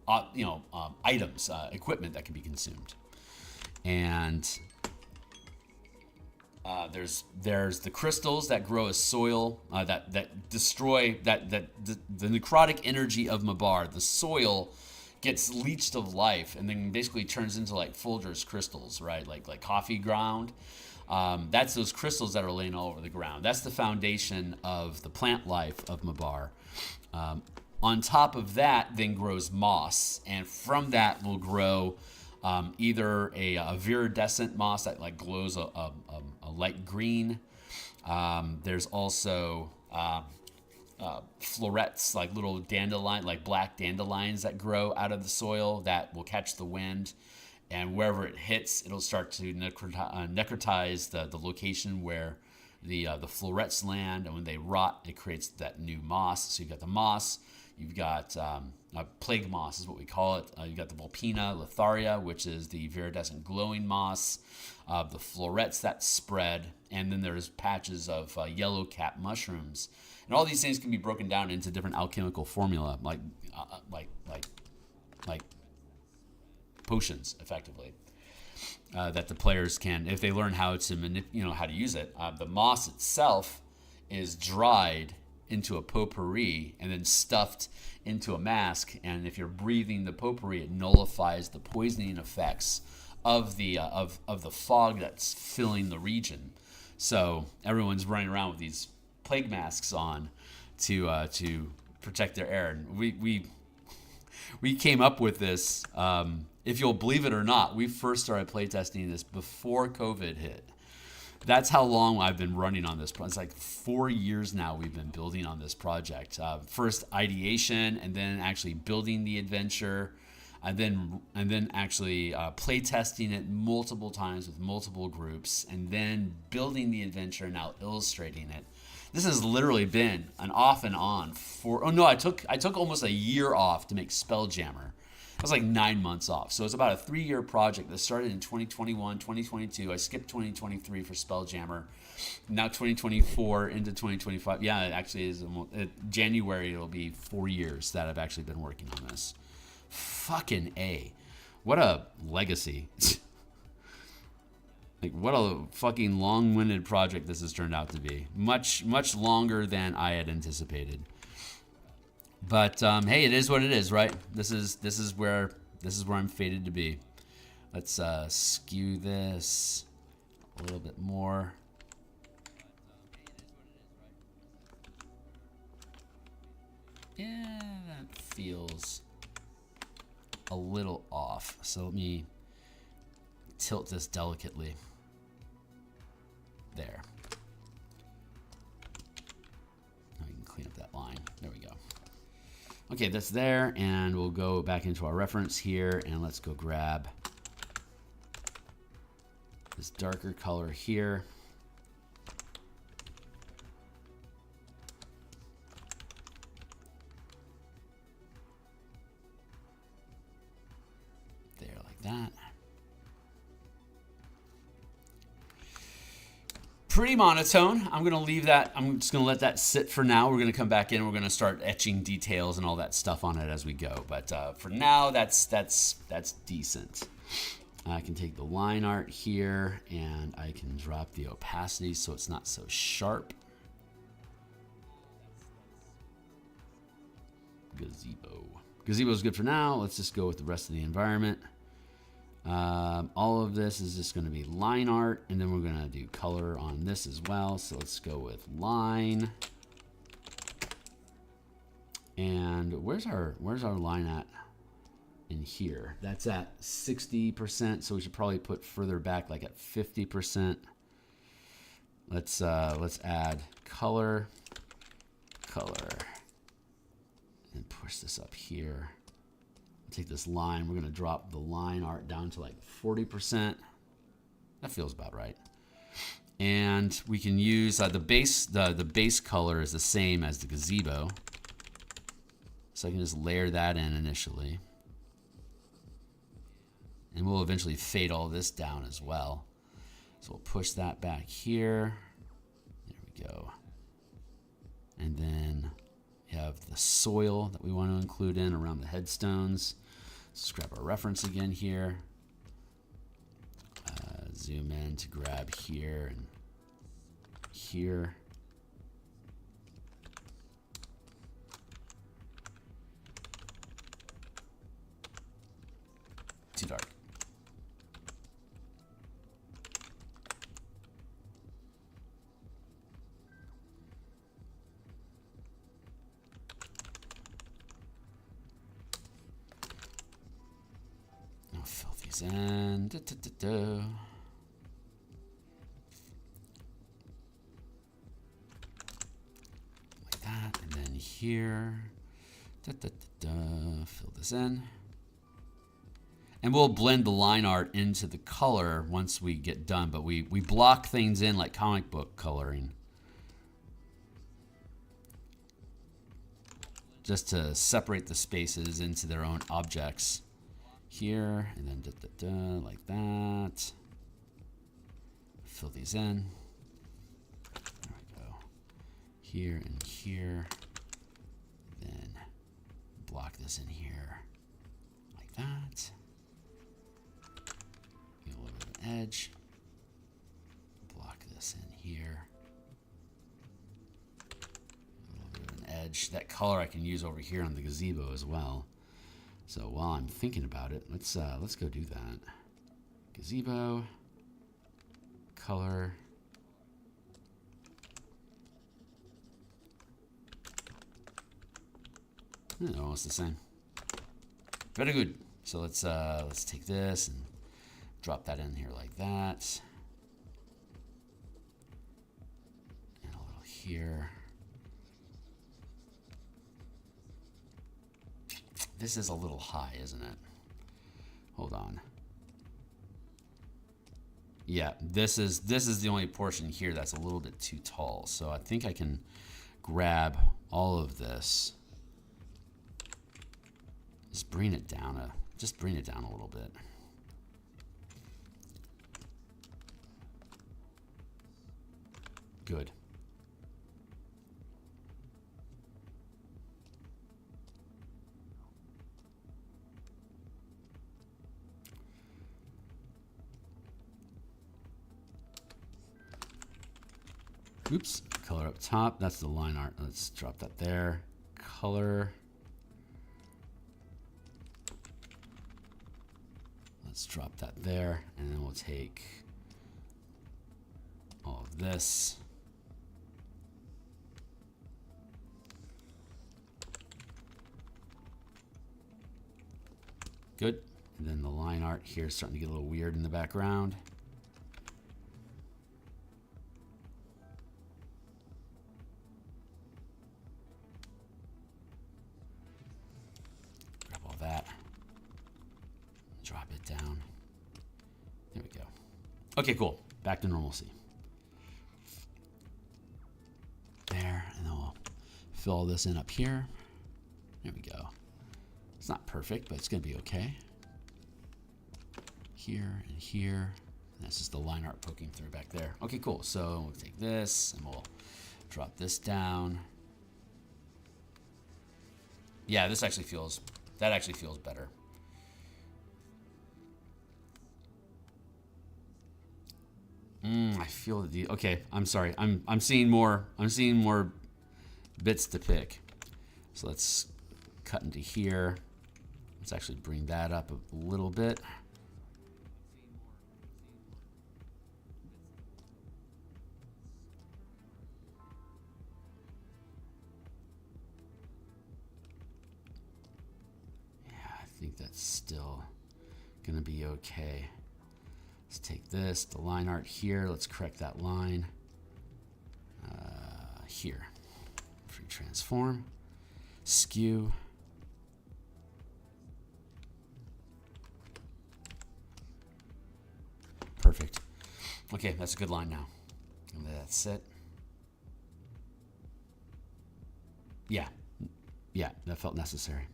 Speaker 1: items, equipment that can be consumed. And there's the crystals that grow as soil that destroy the necrotic energy of Mabar. The soil gets leached of life and then basically turns into like Folger's crystals, right? Like coffee ground. That's those crystals that are laying all over the ground. That's the foundation of the plant life of Mabar. On top of that then grows moss, and from that will grow either a viridescent moss that like glows a light green. There's also florets, like little dandelion, like black dandelions that grow out of the soil that will catch the wind, and wherever it hits, it'll start to necrotize the location where the florets land, and when they rot, it creates that new moss. So you've got the moss. You've got plague moss is what we call it. You've got the Vulpina Lotharia, which is the viridescent glowing moss. The florets that spread, and then there's patches of yellow cap mushrooms. And all these things can be broken down into different alchemical formula, like potions, effectively, that the players can, if they learn how to how to use it. The moss itself is dried into a potpourri and then stuffed into a mask, and if you're breathing the potpourri, it nullifies the poisoning effects of the fog that's filling the region. So everyone's running around with these plague masks on to protect their air. And we came up with this. If you'll believe it or not, we first started playtesting this before COVID hit. That's how long I've been running on this project. It's like 4 years now we've been building on this project. First ideation, and then actually building the adventure, and then actually playtesting it multiple times with multiple groups, and then building the adventure and now illustrating it. This has literally been an off and on I took almost a year off to make Spelljammer. I was like 9 months off. So it's about a 3-year project that started in 2021, 2022. I skipped 2023 for Spelljammer. Now 2024 into 2025. Yeah, it actually is. January, it'll be 4 years that I've actually been working on this. Fucking A. What a legacy. Like, what a fucking long-winded project this has turned out to be. Much, much longer than I had anticipated. But hey, it is what it is, right? This is where I'm fated to be. Let's skew this a little bit more. Yeah, that feels a little off. So let me tilt this delicately. There. Now we can clean up that line. There we go. Okay, that's there, and we'll go back into our reference here, and let's go grab this darker color here. There, like that. Pretty monotone. I'm going to leave that. I'm just going to let that sit for now. We're going to come back in. We're going to start etching details and all that stuff on it as we go. But for now, that's decent. I can take the line art here and I can drop the opacity so it's not so sharp. Gazebo. Gazebo is good for now. Let's just go with the rest of the environment. All of this is just going to be line art, and then we're going to do color on this as well. So let's go with line. And where's our line at in here? That's at 60%, so we should probably put further back, like at 50%. Let's add color, and push this up here. Take this line. We're going to drop the line art down to like 40%. That feels about right. And we can use the base color is the same as the gazebo. So I can just layer that in initially. And we'll eventually fade all this down as well. So we'll push that back here. There we go. And then we have the soil that we want to include in around the headstones. Let's grab our reference again here. Zoom in to grab here and here. Too dark. I'll fill these in. Like that, and then here. Fill this in. And we'll blend the line art into the color once we get done, but we block things in like comic book coloring. Just to separate the spaces into their own objects. Here, and then like that. Fill these in. There we go. Here and here. Then block this in here like that. Get a little bit of an edge. Block this in here. A little bit of an edge. That color I can use over here on the gazebo as well. So while I'm thinking about it, let's go do that. Gazebo, color. They're almost the same. Very good. So let's take this and drop that in here like that. And a little here. This is a little high, isn't it? Hold on. Yeah, this is the only portion here that's a little bit too tall. So I think I can grab all of this. Just bring it down a little bit. Good. Oops, color up top. That's the line art. Let's drop that there. Color. Let's drop that there. And then we'll take all of this. Good. And then the line art here is starting to get a little weird in the background. Drop it down. There we go. Okay, cool. Back to normalcy. There, and then we'll fill all this in up here. There we go. It's not perfect, but it's going to be okay. Here and here. And that's just the line art poking through back there. Okay, cool. So we'll take this and we'll drop this down. Yeah, that actually feels better. I feel the okay. I'm sorry. I'm seeing more. I'm seeing more bits to pick. So let's cut into here. Let's actually bring that up a little bit. Yeah, I think that's still gonna be okay. Let's take this, the line art here. Let's correct that line here. Free transform, skew. Perfect. Okay, that's a good line now. And that's it. Yeah, yeah, that felt necessary.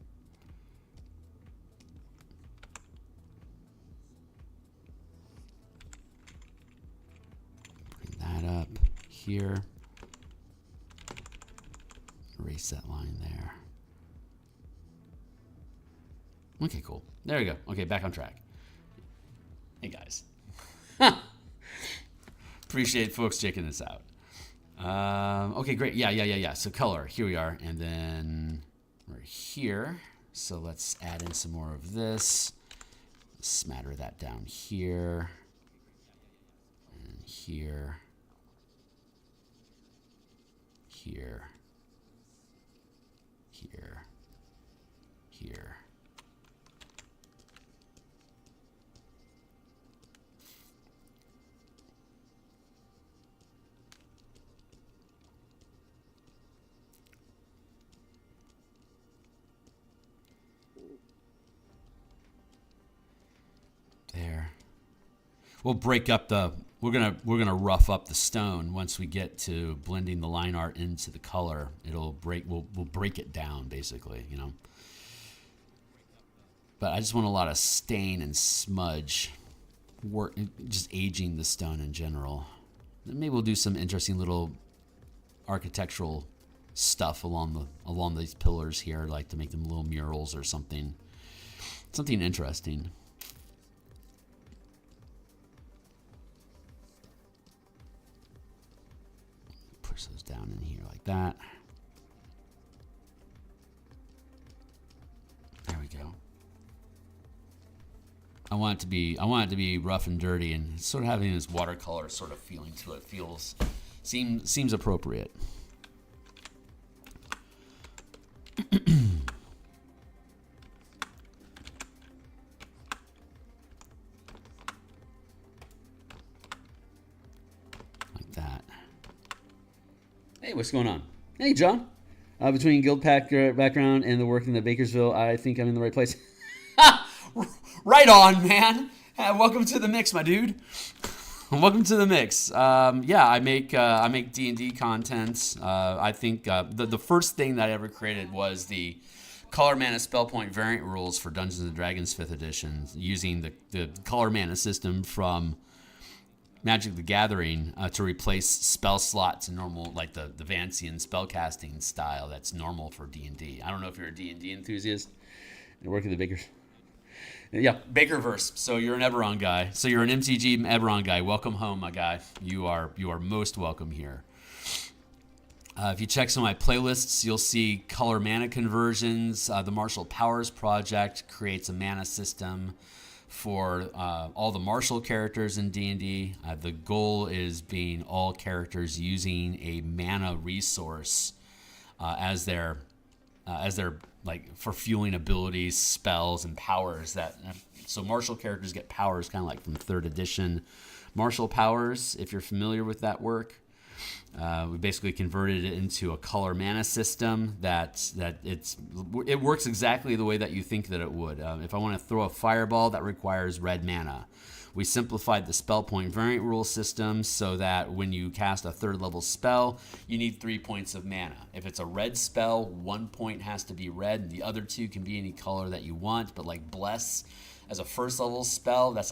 Speaker 1: Bring that up here. Erase that line there. Okay, cool. There we go. Okay, back on track. Hey, guys. Appreciate folks checking this out. Okay, great. Yeah. So color, here we are. And then we're here. So let's add in some more of this. Smatter that down here. And here. Here. Here. Here. There. We'll break up the we're gonna rough up the stone once we get to blending the line art into the color. It'll break we'll break it down basically, you know. But I just want a lot of stain and smudge work, just aging the stone in general. Maybe we'll do some interesting little architectural stuff along these pillars here, like to make them little murals or something interesting. Push those down in here like that. There we go. I want it to be rough and dirty, and sort of having this watercolor sort of feeling to it seems appropriate. Like that. Hey, what's going on? Hey, John. Between guild pack background and the work in the Bakersville, I think I'm in the right place. Right on, man. Welcome to the mix, my dude. Welcome to the mix. Yeah, I make D&D content. I think the first thing that I ever created was the color mana spell point variant rules for Dungeons and Dragons 5th edition, using the color mana system from Magic the Gathering to replace spell slots in normal, like the Vancian spellcasting style that's normal for D&D. I don't know if you're a D&D enthusiast. You work at the Bakers. Yeah, Bakerverse. So you're an Eberron guy. So you're an MTG Eberron guy. Welcome home, my guy. You are most welcome here. If you check some of my playlists, you'll see color mana conversions. The Martial Powers Project creates a mana system for all the martial characters in D&D. The goal is being all characters using a mana resource as their like for fueling abilities, spells, and powers. So martial characters get powers kind of like from 3rd edition Martial Powers, if you're familiar with that work. We basically converted it into a color mana system it works exactly the way that you think that it would. If I want to throw a fireball, that requires red mana. We simplified the spell point variant rule system so that when you cast a 3rd level spell, you need 3 points of mana. If it's a red spell, 1 point has to be red. The other 2 can be any color that you want. But like Bless, as a 1st level spell, that's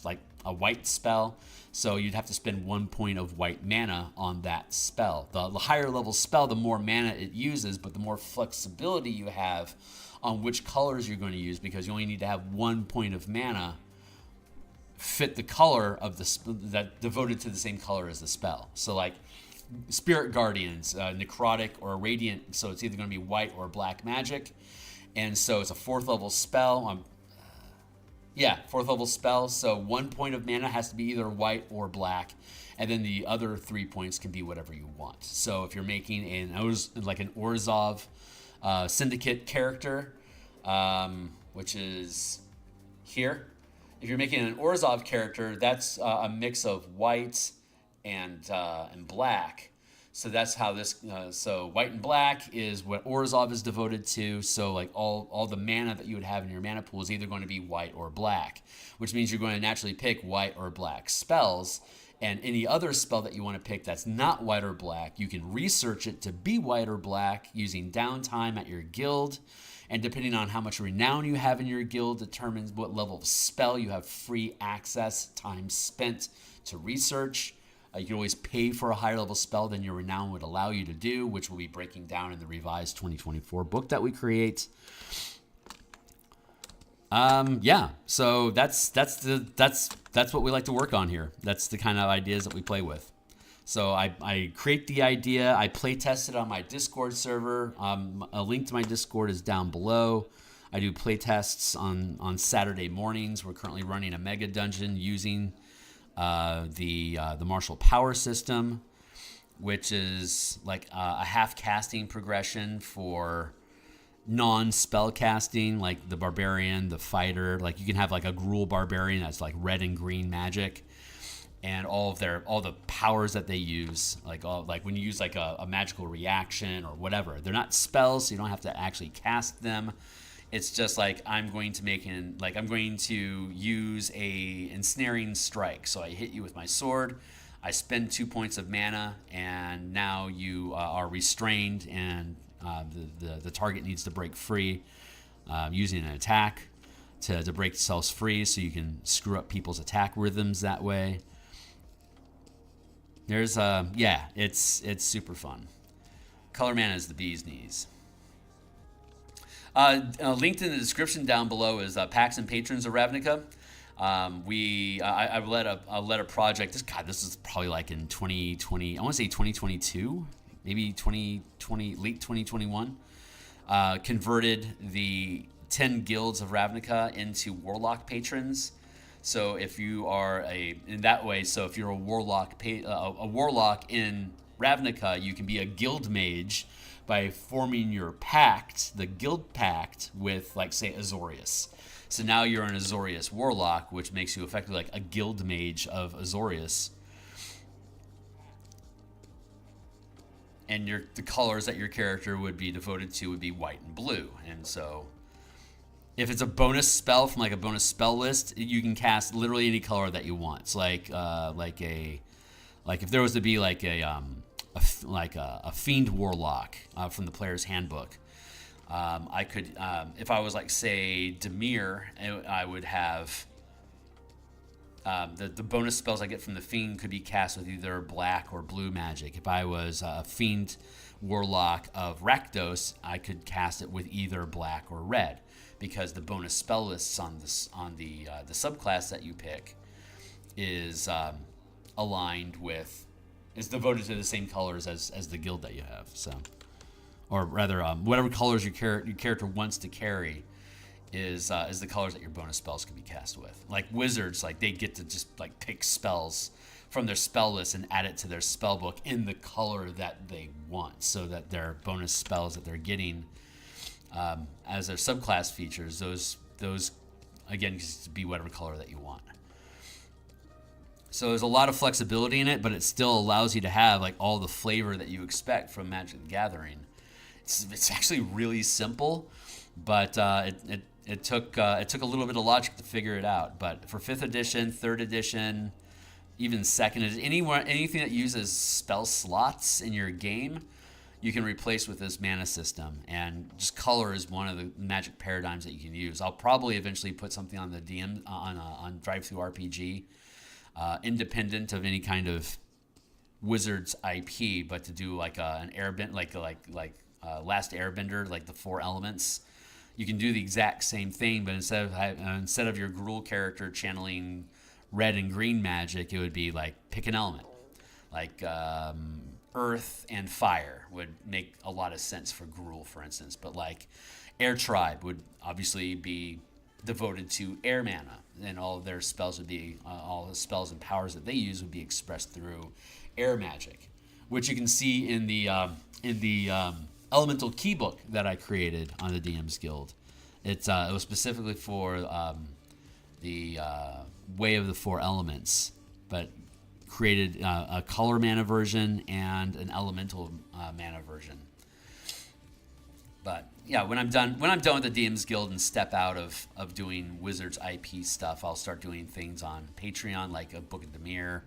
Speaker 1: like a white spell. So you'd have to spend 1 point of white mana on that spell. The higher level spell, the more mana it uses, but the more flexibility you have on which colors you're going to use, because you only need to have 1 point of mana fit the color of that devoted to the same color as the spell. So like Spirit Guardians, Necrotic or Radiant, so it's either going to be white or black magic. And so it's a 4th level spell. 4th level spell. So 1 point of mana has to be either white or black. And then the other 3 points can be whatever you want. So if you're making an Orzhov Syndicate character, which is here. If you're making an Orzhov character, that's a mix of white and black. So that's how this. So white and black is what Orzhov is devoted to. So like all the mana that you would have in your mana pool is either going to be white or black, which means you're going to naturally pick white or black spells. And any other spell that you want to pick that's not white or black, you can research it to be white or black using downtime at your guild. And depending on how much renown you have in your guild determines what level of spell you have free access, time spent to research. You can always pay for a higher level spell than your renown would allow you to do, which we'll be breaking down in the revised 2024 book that we create. So that's what we like to work on here. That's the kind of ideas that we play with. So I create the idea, I play test it on my Discord server. A link to my Discord is down below. I do play tests on Saturday mornings. We're currently running a mega dungeon using the martial power system, which is like a half casting progression for non-spell casting, like the barbarian, the fighter. Like you can have like a Gruul barbarian that's like red and green magic, and all the powers that they use, like when you use like a magical reaction or whatever, they're not spells, so you don't have to actually cast them. It's just like I'm going to use a ensnaring strike. So I hit you with my sword, I spend 2 points of mana, and now you are restrained, and the target needs to break free using an attack to break themselves free, so you can screw up people's attack rhythms that way. There's it's super fun. Color mana is the bee's knees. Linked in the description down below is Pacts and Patrons of Ravnica. I led a project. This is probably like in 2020. I want to say 2022, maybe 2020, late 2021. Converted the 10 guilds of Ravnica into Warlock patrons. So if you are if you're a warlock in Ravnica, you can be a guild mage by forming your pact, the guild pact, with, like, say, Azorius. So now you're an Azorius warlock, which makes you effectively like a guild mage of Azorius. And the colors that your character would be devoted to would be white and blue. And so if it's a bonus spell from like a bonus spell list, you can cast literally any color that you want. It's like if there was to be like a fiend warlock from the player's handbook. I could, if I was like, say, Dimir, I would have the bonus spells I get from the fiend could be cast with either black or blue magic. If I was a fiend warlock of Rakdos, I could cast it with either black or red, because the bonus spell lists on the subclass that you pick is aligned with, is devoted to the same colors as the guild that you have. So, or rather, whatever colors your character wants to carry is the colors that your bonus spells can be cast with. Like wizards, like they get to just like pick spells from their spell list and add it to their spell book in the color that they want, so that their bonus spells that they're getting as their subclass features, those again can be whatever color that you want. So there's a lot of flexibility in it, but it still allows you to have like all the flavor that you expect from Magic the Gathering. It's actually really simple, but it took a little bit of logic to figure it out. But for 5th edition, 3rd edition, even 2nd edition, anything that uses spell slots in your game, you can replace with this mana system. And just color is one of the Magic paradigms that you can use. I'll probably eventually put something on the DM on DriveThruRPG, independent of any kind of Wizards IP, but to do like an airbend, like Last Airbender, like the 4 elements. You can do the exact same thing, but instead of your Gruul character channeling red and green magic, it would be like pick an element. Like earth and fire would make a lot of sense for Gruul, for instance. But like Air Tribe would obviously be devoted to air mana, and all of their spells would be, all the spells and powers that they use would be expressed through air magic, which you can see in the elemental keybook that I created on the DM's Guild. It was specifically for the Way of the Four Elements, but created a color mana version and an elemental mana version. But yeah, when I'm done with the DM's Guild and step out of doing Wizards IP stuff, I'll start doing things on Patreon, like a Book of Dimir,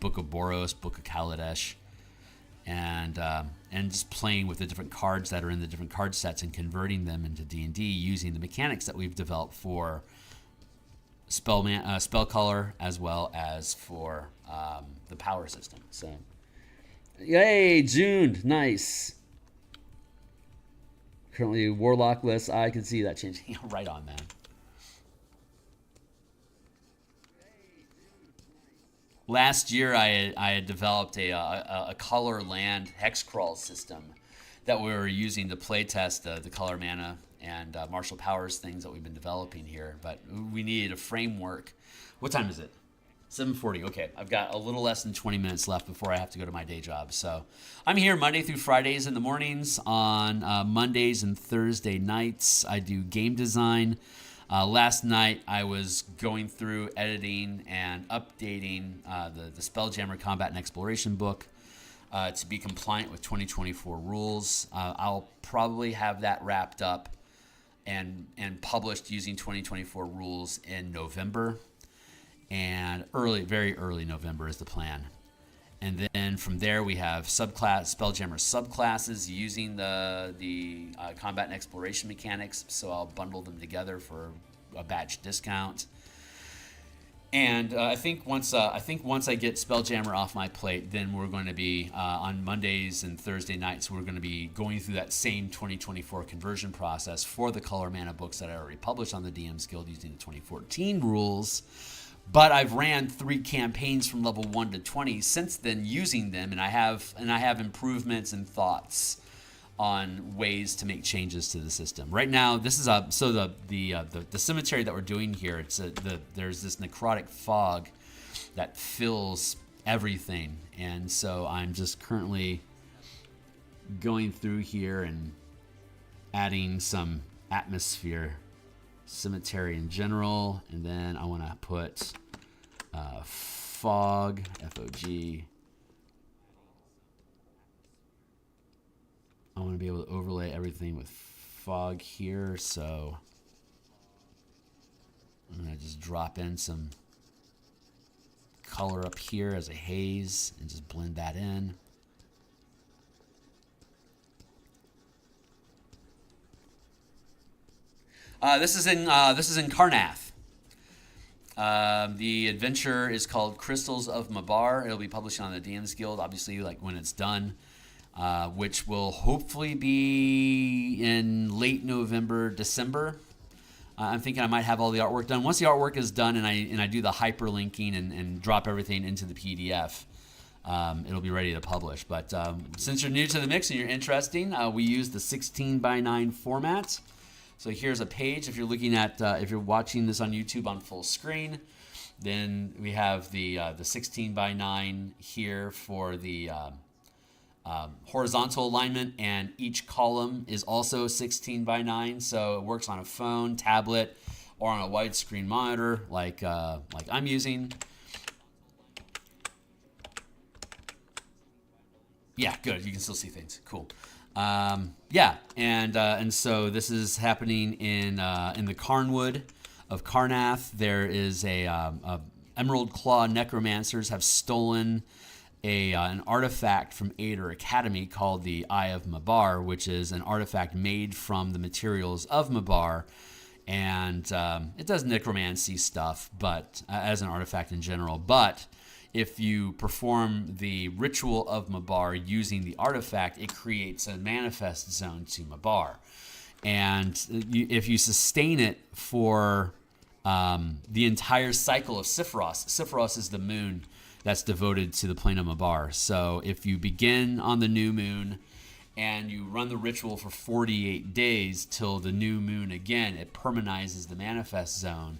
Speaker 1: Book of Boros, Book of Kaladesh, and just playing with the different cards that are in the different card sets and converting them into D&D using the mechanics that we've developed for spell color as well as for the power system. So, yay, June, nice. Currently Warlock-less. I can see that changing. Right on, man. Last year, I had developed a color land hex crawl system that we were using to playtest the color mana and martial powers things that we've been developing here. But we needed a framework. What time is it? 7:40. Okay, I've got a little less than 20 minutes left before I have to go to my day job. So I'm here Monday through Fridays in the mornings. On Mondays and Thursday nights, I do game design. Last night, I was going through editing and updating the Spelljammer Combat and Exploration book to be compliant with 2024 rules. I'll probably have that wrapped up and published using 2024 rules in November. And very early November is the plan. And then from there we have Spelljammer subclasses using the combat and exploration mechanics. So I'll bundle them together for a batch discount. And I think once I get Spelljammer off my plate, then we're going to be on Mondays and Thursday nights. We're going to be going through that same 2024 conversion process for the color mana books that I already published on the DM's Guild using the 2014 rules. But I've ran 3 campaigns from level 1 to 20 since then using them, and I have improvements and thoughts on ways to make changes to the system. Right now, this is the cemetery that we're doing here. There's this necrotic fog that fills everything, and so I'm just currently going through here and adding some atmosphere. Cemetery in general, and then I want to put fog, F-O-G. I want to be able to overlay everything with fog here, so I'm going to just drop in some color up here as a haze and just blend that in. This is in Karnath. The adventure is called Crystals of Mabar. It'll be published on the DM's Guild, obviously, like when it's done, which will hopefully be in late November, December. I'm thinking I might have all the artwork done. Once the artwork is done and I do the hyperlinking and drop everything into the PDF, it'll be ready to publish. But since you're new to the mix and you're interested, we use the 16:9 format. So here's a page. If you're looking at, if you're watching this on YouTube on full screen, then we have the 16:9 here for the horizontal alignment, and each column is also 16:9. So it works on a phone, tablet, or on a widescreen monitor, like I'm using. Yeah, good. You can still see things. Cool. Yeah, and so this is happening in the Carnwood of Karnath. There is a Emerald Claw necromancers have stolen an artifact from Ader Academy called the Eye of Mabar, which is an artifact made from the materials of Mabar, and it does necromancy stuff, but as an artifact in general. But if you perform the ritual of Mabar using the artifact, it creates a manifest zone to Mabar. And if you sustain it for the entire cycle of Sephiroth. Sephiroth is the moon that's devoted to the plane of Mabar. So if you begin on the new moon and you run the ritual for 48 days till the new moon again, it permanizes the manifest zone.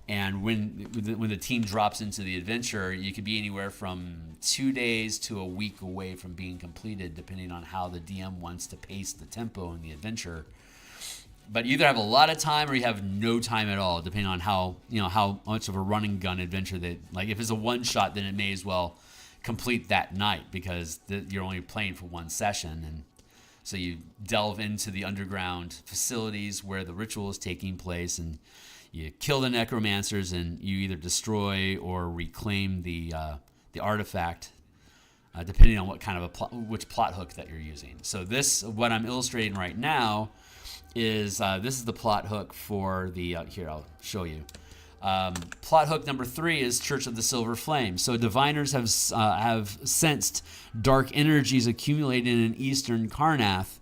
Speaker 1: And when the team drops into the adventure, you could be anywhere from 2 days to a week away from being completed, depending on how the DM wants to pace the tempo in the adventure. But you either have a lot of time or you have no time at all, depending on how much of a run and gun adventure that, like, if it's a one shot, then it may as well complete that night because you're only playing for one session. And so you delve into the underground facilities where the ritual is taking place, and you kill the necromancers, and you either destroy or reclaim the artifact, depending on what kind of which plot hook that you're using. So what I'm illustrating right now is this is the plot hook for the here I'll show you. Plot hook number 3 is Church of the Silver Flame. So diviners have sensed dark energies accumulated in Eastern Karnath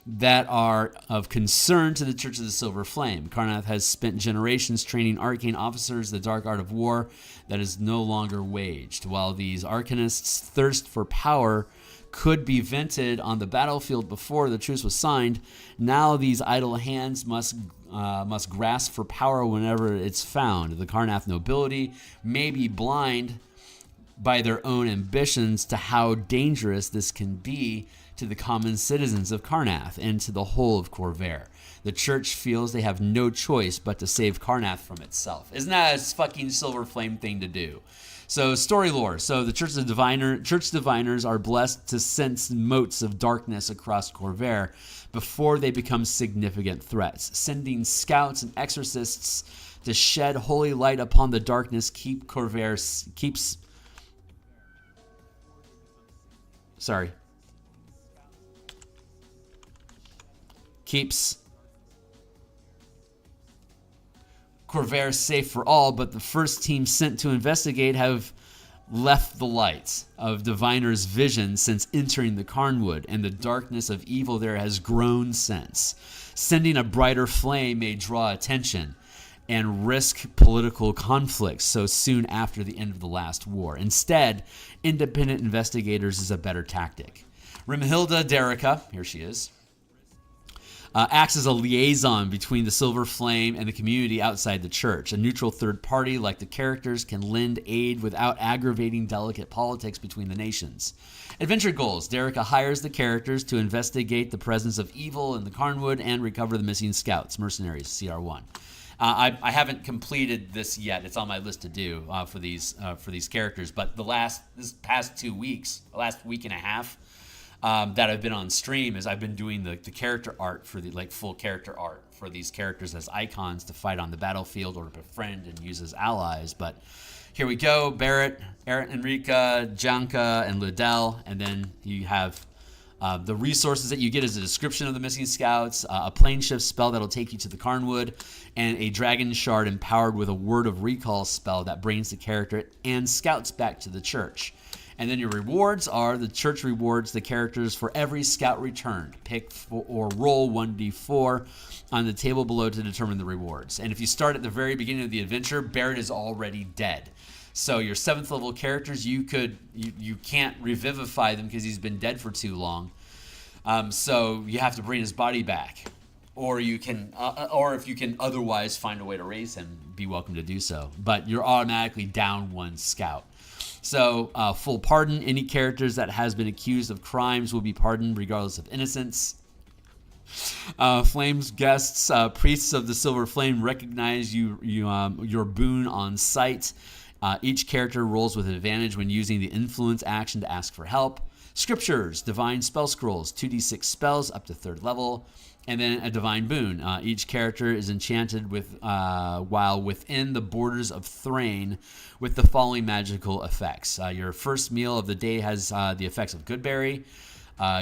Speaker 1: that are of concern to the Church of the Silver Flame. Karnath has spent generations training arcane officers the dark art of war that is no longer waged. While these arcanists' thirst for power could be vented on the battlefield before the truce was signed, now these idle hands must grasp for power whenever it's found. The Karnath nobility may be blind by their own ambitions to how dangerous this can be to the common citizens of Karnath and to the whole of Corvair. The church feels they have no choice but to save Karnath from itself. Isn't that a fucking Silver Flame thing to do? So story lore. So the church diviners are blessed to sense motes of darkness across Corvair before they become significant threats. Sending scouts and exorcists to shed holy light upon the darkness keeps Corvair safe for all, but the first team sent to investigate have left the light of diviners' vision since entering the Carnwood, and the darkness of evil there has grown since. Sending a brighter flame may draw attention and risk political conflicts so soon after the end of the last war. Instead, independent investigators is a better tactic. Rimhilda Derica, here she is, acts as a liaison between the Silver Flame and the community outside the church. A neutral third party, like the characters, can lend aid without aggravating delicate politics between the nations. Adventure goals. Derica hires the characters to investigate the presence of evil in the Carnwood and recover the missing scouts, mercenaries, CR1. I haven't completed this yet. It's on my list to do for these characters. But this past 2 weeks, the last week and a half, that I've been on stream is I've been doing the character art for the full character art for these characters as icons to fight on the battlefield or to befriend and use as allies. But here we go: Barrett, Enrica, Janka, and Liddell, and then you have the resources that you get is a description of the missing scouts, a plane shift spell that'll take you to the Carnwood, and a dragon shard empowered with a word of recall spell that brings the character and scouts back to the church. And then your rewards are the church rewards the characters for every scout returned. Pick or roll 1d4 on the table below to determine the rewards. And if you start at the very beginning of the adventure, Barrett is already dead. So your 7th level characters, you can't revivify them because he's been dead for too long. So you have to bring his body back, or you can, or if you can otherwise find a way to raise him, be welcome to do so. But you're automatically down 1 scout. So full pardon. Any characters that has been accused of crimes will be pardoned regardless of innocence. Flames guests, priests of the Silver Flame recognize your boon on sight. Each character rolls with advantage when using the influence action to ask for help. Scriptures, divine spell scrolls, 2d6 spells up to 3rd level, and then a divine boon. Each character is enchanted with while within the borders of Thrain with the following magical effects. Your first meal of the day has the effects of Goodberry.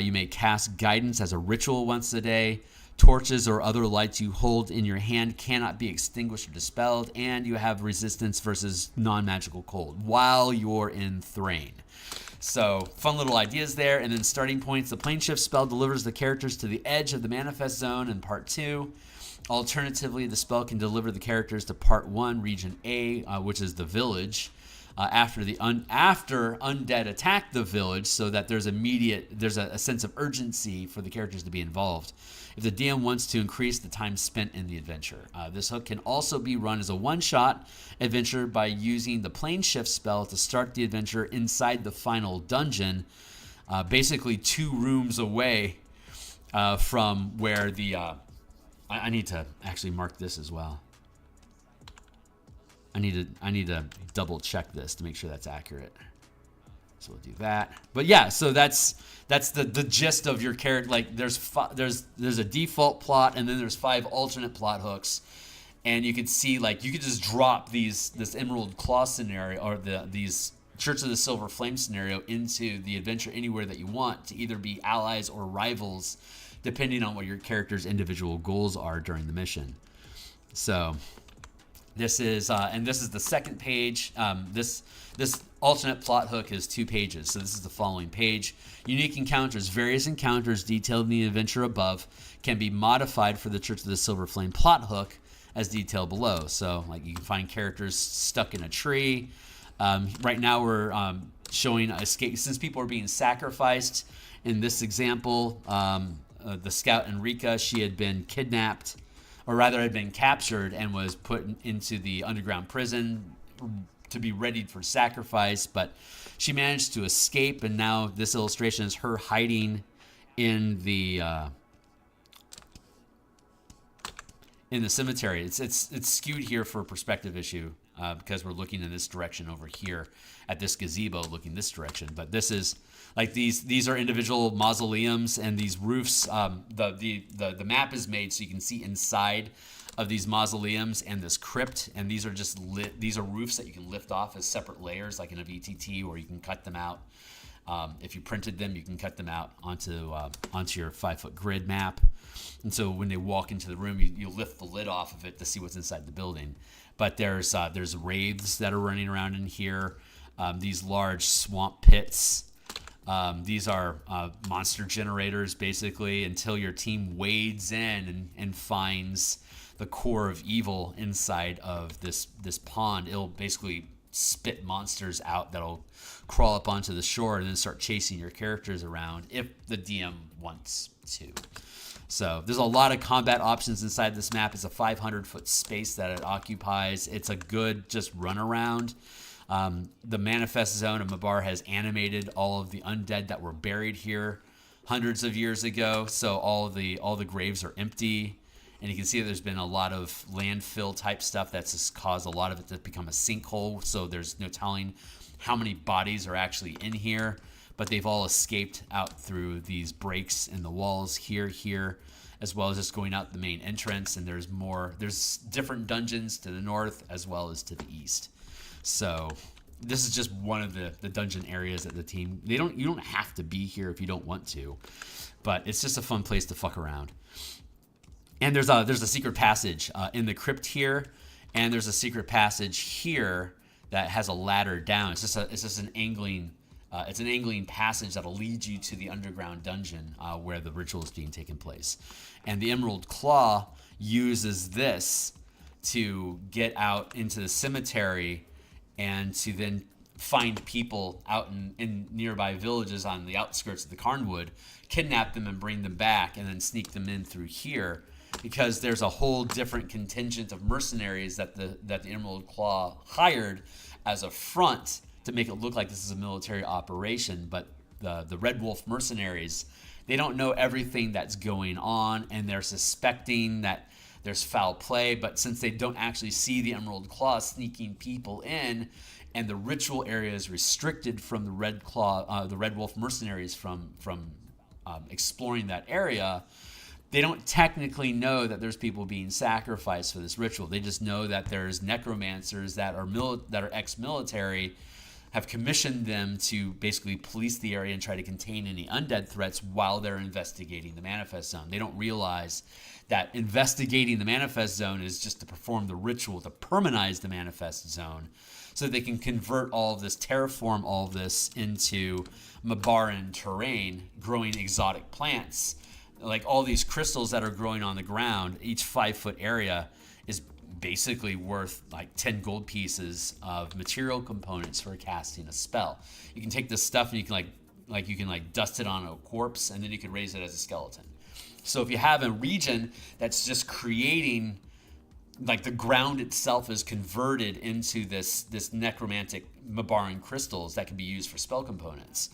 Speaker 1: You may cast guidance as a ritual once a day. Torches or other lights you hold in your hand cannot be extinguished or dispelled, and you have resistance versus non-magical cold while you're in Thrain. So, fun little ideas there. And then starting points. The plane shift spell delivers the characters to the edge of the manifest zone in part 2. Alternatively, the spell can deliver the characters to Part 1, Region A, which is the village, after undead attack the village, so that there's a sense of urgency for the characters to be involved. If the DM wants to increase the time spent in the adventure, this hook can also be run as a one-shot adventure by using the plane shift spell to start the adventure inside the final dungeon, basically 2 rooms away from where the... I need to actually mark this as well. I need to double check this to make sure that's accurate. So we'll do that. But yeah, so that's the gist of your character. Like there's a default plot, and then there's 5 alternate plot hooks, and you can see like you could just drop this Emerald Claw scenario or these Church of the Silver Flame scenario into the adventure anywhere that you want to either be allies or rivals, depending on what your character's individual goals are during the mission. So this is the second page. This alternate plot hook is 2 pages, so this is the following page. Unique encounters. Various encounters detailed in the adventure above can be modified for the Church of the Silver Flame plot hook as detailed below. So like you can find characters stuck in a tree. Right now we're showing escape, since people are being sacrificed. In this example, the scout Enrica, she had been kidnapped, or rather had been captured and was put into the underground prison to be readied for sacrifice, but she managed to escape, and now this illustration is her hiding in the cemetery. It's skewed here for a perspective issue because we're looking in this direction over here at this gazebo, looking this direction. But this is like these are individual mausoleums, and these roofs. The map is made so you can see inside of these mausoleums and this crypt, and these are roofs that you can lift off as separate layers, like in a VTT, or you can cut them out. If you printed them, you can cut them out onto your 5-foot grid map. And so when they walk into the room, you lift the lid off of it to see what's inside the building. But there's wraiths that are running around in here. These large swamp pits. These are monster generators, basically, until your team wades in and finds the core of evil inside of this pond. It'll basically spit monsters out that'll crawl up onto the shore and then start chasing your characters around if the DM wants to. So there's a lot of combat options inside this map. It's a 500-foot space that it occupies. It's a good just run around. The Manifest Zone of Mabar has animated all of the undead that were buried here hundreds of years ago. So all the graves are empty. And you can see that there's been a lot of landfill type stuff that's just caused a lot of it to become a sinkhole. So there's no telling how many bodies are actually in here, but they've all escaped out through these breaks in the walls here, as well as just going out the main entrance. And there's different dungeons to the north as well as to the east. So this is just one of the dungeon areas that the team, you don't have to be here if you don't want to, but it's just a fun place to fuck around. And there's a secret passage in the crypt here, and there's a secret passage here that has a ladder down. It's just an angling passage that'll lead you to the underground dungeon where the ritual is being taken place. And the Emerald Claw uses this to get out into the cemetery and to then find people out in nearby villages on the outskirts of the Carnwood, kidnap them and bring them back, and then sneak them in through here. Because there's a whole different contingent of mercenaries that the Emerald Claw hired as a front to make it look like this is a military operation. But the Red Wolf mercenaries, they don't know everything that's going on, and they're suspecting that there's foul play. But since they don't actually see the Emerald Claw sneaking people in, and the ritual area is restricted from the Red Wolf mercenaries from exploring that area, they don't technically know that there's people being sacrificed for this ritual. They just know that there's necromancers that are ex-military, have commissioned them to basically police the area and try to contain any undead threats while they're investigating the Manifest Zone. They don't realize that investigating the Manifest Zone is just to perform the ritual, to permanize the Manifest Zone, so they can convert all of this, terraform all of this into Mabaran terrain, growing exotic plants like all these crystals that are growing on the ground, each 5-foot area is basically worth like 10 gold pieces of material components for casting a spell. You can take this stuff and you can dust it on a corpse, and then you can raise it as a skeleton. So if you have a region that's just creating, like the ground itself is converted into this necromantic Mabaran crystals that can be used for spell components.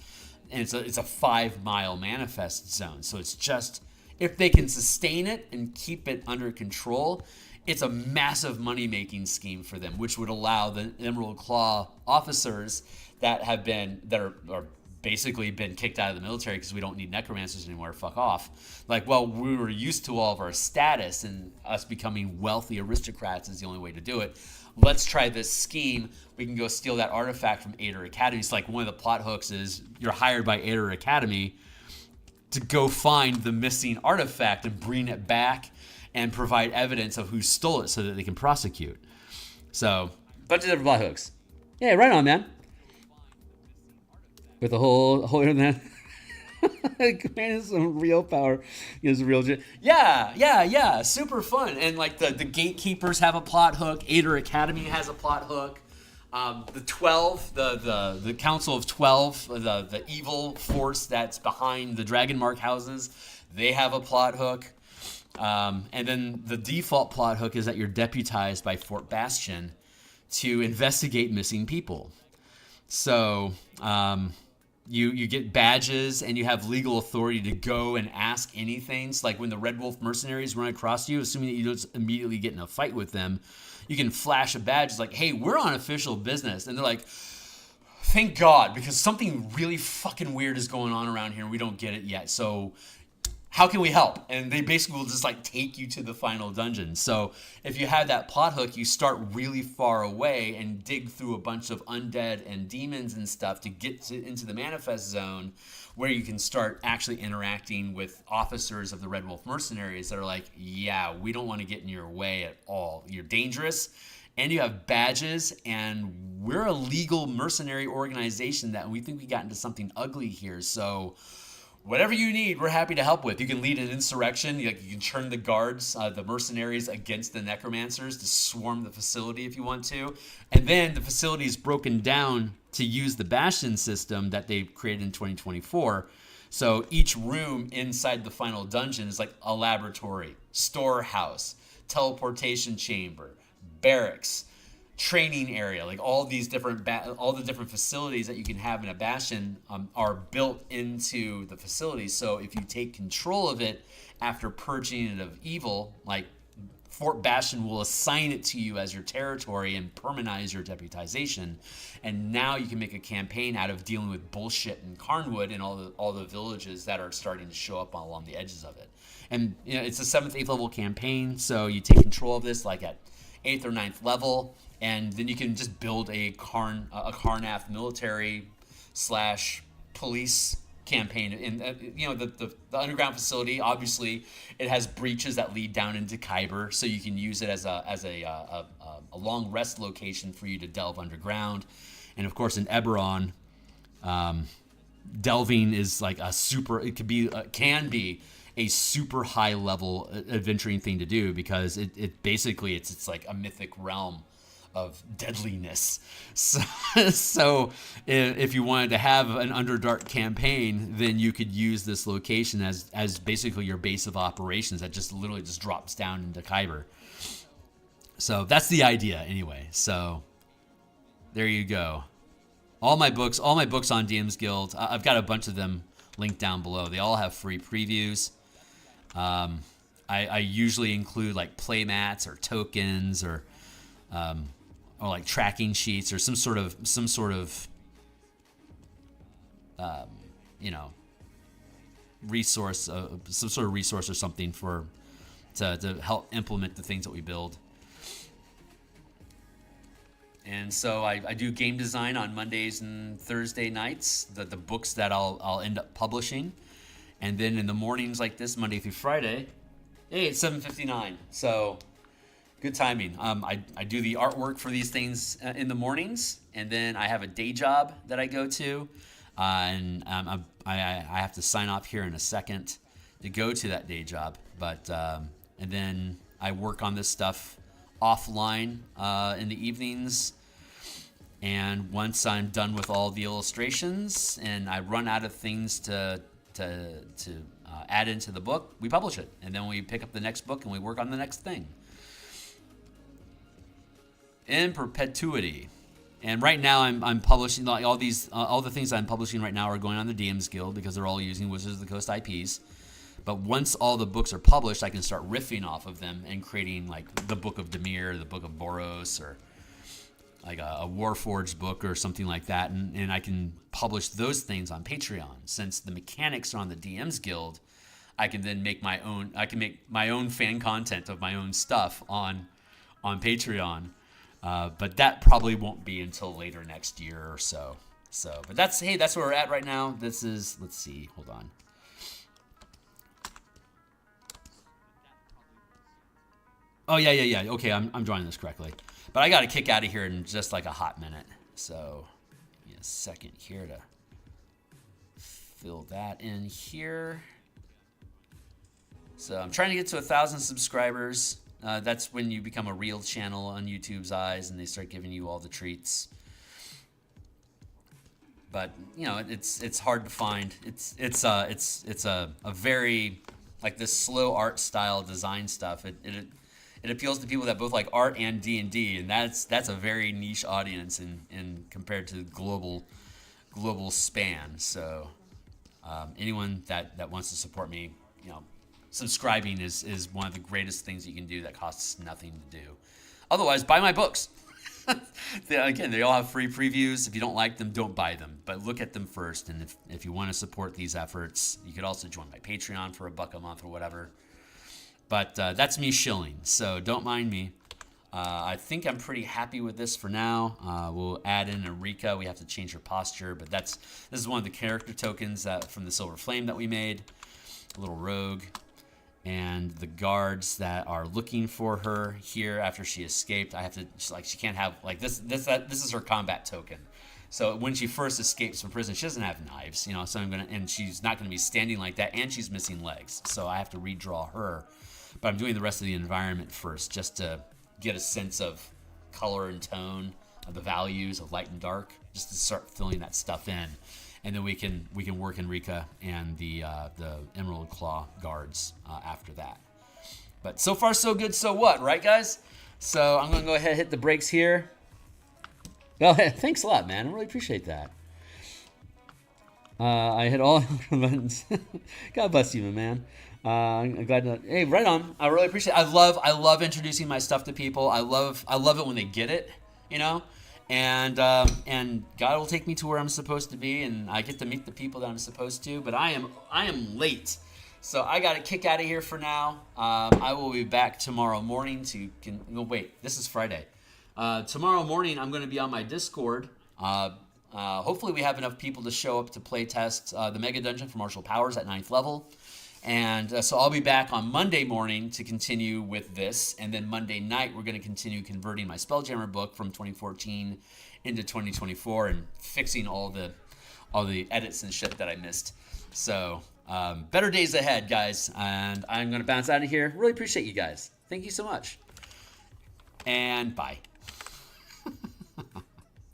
Speaker 1: And it's a 5-mile manifest zone. So it's just, if they can sustain it and keep it under control, it's a massive money-making scheme for them, which would allow the Emerald Claw officers that are basically been kicked out of the military because we don't need necromancers anymore, fuck off. Like, well, we were used to all of our status, and us becoming wealthy aristocrats is the only way to do it. Let's try this scheme. We can go steal that artifact from Aether Academy. It's like one of the plot hooks is you're hired by Aether Academy to go find the missing artifact and bring it back and provide evidence of who stole it so that they can prosecute. So, bunch of different plot hooks. Yeah, right on, man. With the whole internet. Man, some real power. Is real. Yeah. Super fun. And like the gatekeepers have a plot hook. Aether Academy has a plot hook. The 12, the Council of 12, the evil force that's behind the Dragonmark houses, they have a plot hook. And then the default plot hook is that you're deputized by Fort Bastion to investigate missing people. So you get badges and you have legal authority to go and ask anything. So like when the Red Wolf mercenaries run across you, assuming that you don't immediately get in a fight with them, you can flash a badge. It's like, hey, we're on official business. And they're like, thank God, because something really fucking weird is going on around here and we don't get it yet. So how can we help? And they basically will just like take you to the final dungeon. So if you have that plot hook, you start really far away and dig through a bunch of undead and demons and stuff to get into the manifest zone, where you can start actually interacting with officers of the Red Wolf mercenaries that are like, yeah, we don't want to get in your way at all. You're dangerous. And you have badges, and we're a legal mercenary organization that we think we got into something ugly here. So whatever you need, we're happy to help with. You can lead an insurrection. You can turn the guards, the mercenaries, against the necromancers to swarm the facility if you want to. And then the facility is broken down to use the Bastion system that they created in 2024. So each room inside the final dungeon is like a laboratory, storehouse, teleportation chamber, barracks, training area. Like all these different all the different facilities that you can have in a Bastion are built into the facility. So if you take control of it after purging it of evil, like Fort Bastion will assign it to you as your territory and permanentize your deputization. And now you can make a campaign out of dealing with bullshit in Carnwood and all the villages that are starting to show up along the edges of it. And you know, it's a 7th, 8th level campaign, so you take control of this like at 8th or 9th level, and then you can just build a Karnath military / police campaign. And you know, the underground facility, obviously it has breaches that lead down into Kyber, so you can use it as a long rest location for you to delve underground. And of course in Eberron, delving is like can be a super high level adventuring thing to do, because it basically it's like a mythic realm of deadliness. So if you wanted to have an Underdark campaign, then you could use this location as basically your base of operations that just literally just drops down into Kyber. So that's the idea anyway. So there you go. All my books on DMsGuild, I've got a bunch of them linked down below. They all have free previews. I usually include like playmats or tokens or like tracking sheets or some sort of resource, some sort of resource or something to help implement the things that we build. And so I do game design on Mondays and Thursday nights, the books that I'll end up publishing. And then in the mornings like this, Monday through Friday, hey, it's 7:59. So good timing. I do the artwork for these things in the mornings, and then I have a day job that I go to. And I have to sign off here in a second go to that day job. But and then I work on this stuff offline in the evenings. And once I'm done with all the illustrations and I run out of things to add into the book, we publish it. And then we pick up the next book and we work on the next thing. In perpetuity. And right now I'm publishing like all the things I'm publishing right now are going on the DMsGuild because they're all using Wizards of the Coast IPs. But once all the books are published, I can start riffing off of them and creating like the Book of Dimir, the Book of Boros, or like a Warforged book or something like that, and I can publish those things on Patreon. Since the mechanics are on the DMsGuild, I can then make my own. I can make my own fan content of my own stuff on Patreon, but that probably won't be until later next year or so. But that's where we're at right now. This is, let's see, hold on. Oh yeah. Okay, I'm drawing this correctly. But I got to kick out of here in just like a hot minute. So, give me a second here to fill that in here. So I'm trying to get to 1,000 subscribers. That's when you become a real channel on YouTube's eyes, and they start giving you all the treats. But you know, it's hard to find. It's a very like this slow art style design stuff. It appeals to people that both like art and D&D, and that's a very niche audience in compared to the global span. So anyone that wants to support me, you know, subscribing is one of the greatest things you can do that costs nothing to do. Otherwise, buy my books. Again, they all have free previews. If you don't like them, don't buy them, but look at them first. And if you want to support these efforts, you could also join my Patreon for $1 a month or whatever. But that's me shilling, so don't mind me. I think I'm pretty happy with this for now. We'll add in Eureka. We have to change her posture, but this is one of the character tokens from the Silver Flame that we made. A little rogue. And the guards that are looking for her here after she escaped, I have to, she can't have, like, this is her combat token. So when she first escapes from prison, she doesn't have knives, you know, so and she's not going to be standing like that, and she's missing legs. So I have to redraw her. But I'm doing the rest of the environment first just to get a sense of color and tone, of the values of light and dark, just to start filling that stuff in. And then we can work Enrica and the Emerald Claw guards after that. But so far so good, so what, right guys? So I'm going to go ahead and hit the brakes here. Well, thanks a lot, man. I really appreciate that. I hit all buttons. God bless you, my man. I'm glad to. Hey, right on. I really appreciate it. I love introducing my stuff to people. I love it when they get it, you know. And God will take me to where I'm supposed to be, and I get to meet the people that I'm supposed to. But I am late, so I got to kick out of here for now. I will be back tomorrow morning no, wait, this is Friday. Tomorrow morning I'm going to be on my Discord. Hopefully we have enough people to show up to play test the Mega Dungeon for Martial Powers at 9th level. And so I'll be back on Monday morning to continue with this. And then Monday night, we're going to continue converting my Spelljammer book from 2014 into 2024 and fixing all the edits and shit that I missed. So better days ahead, guys. And I'm going to bounce out of here. Really appreciate you guys. Thank you so much. And bye.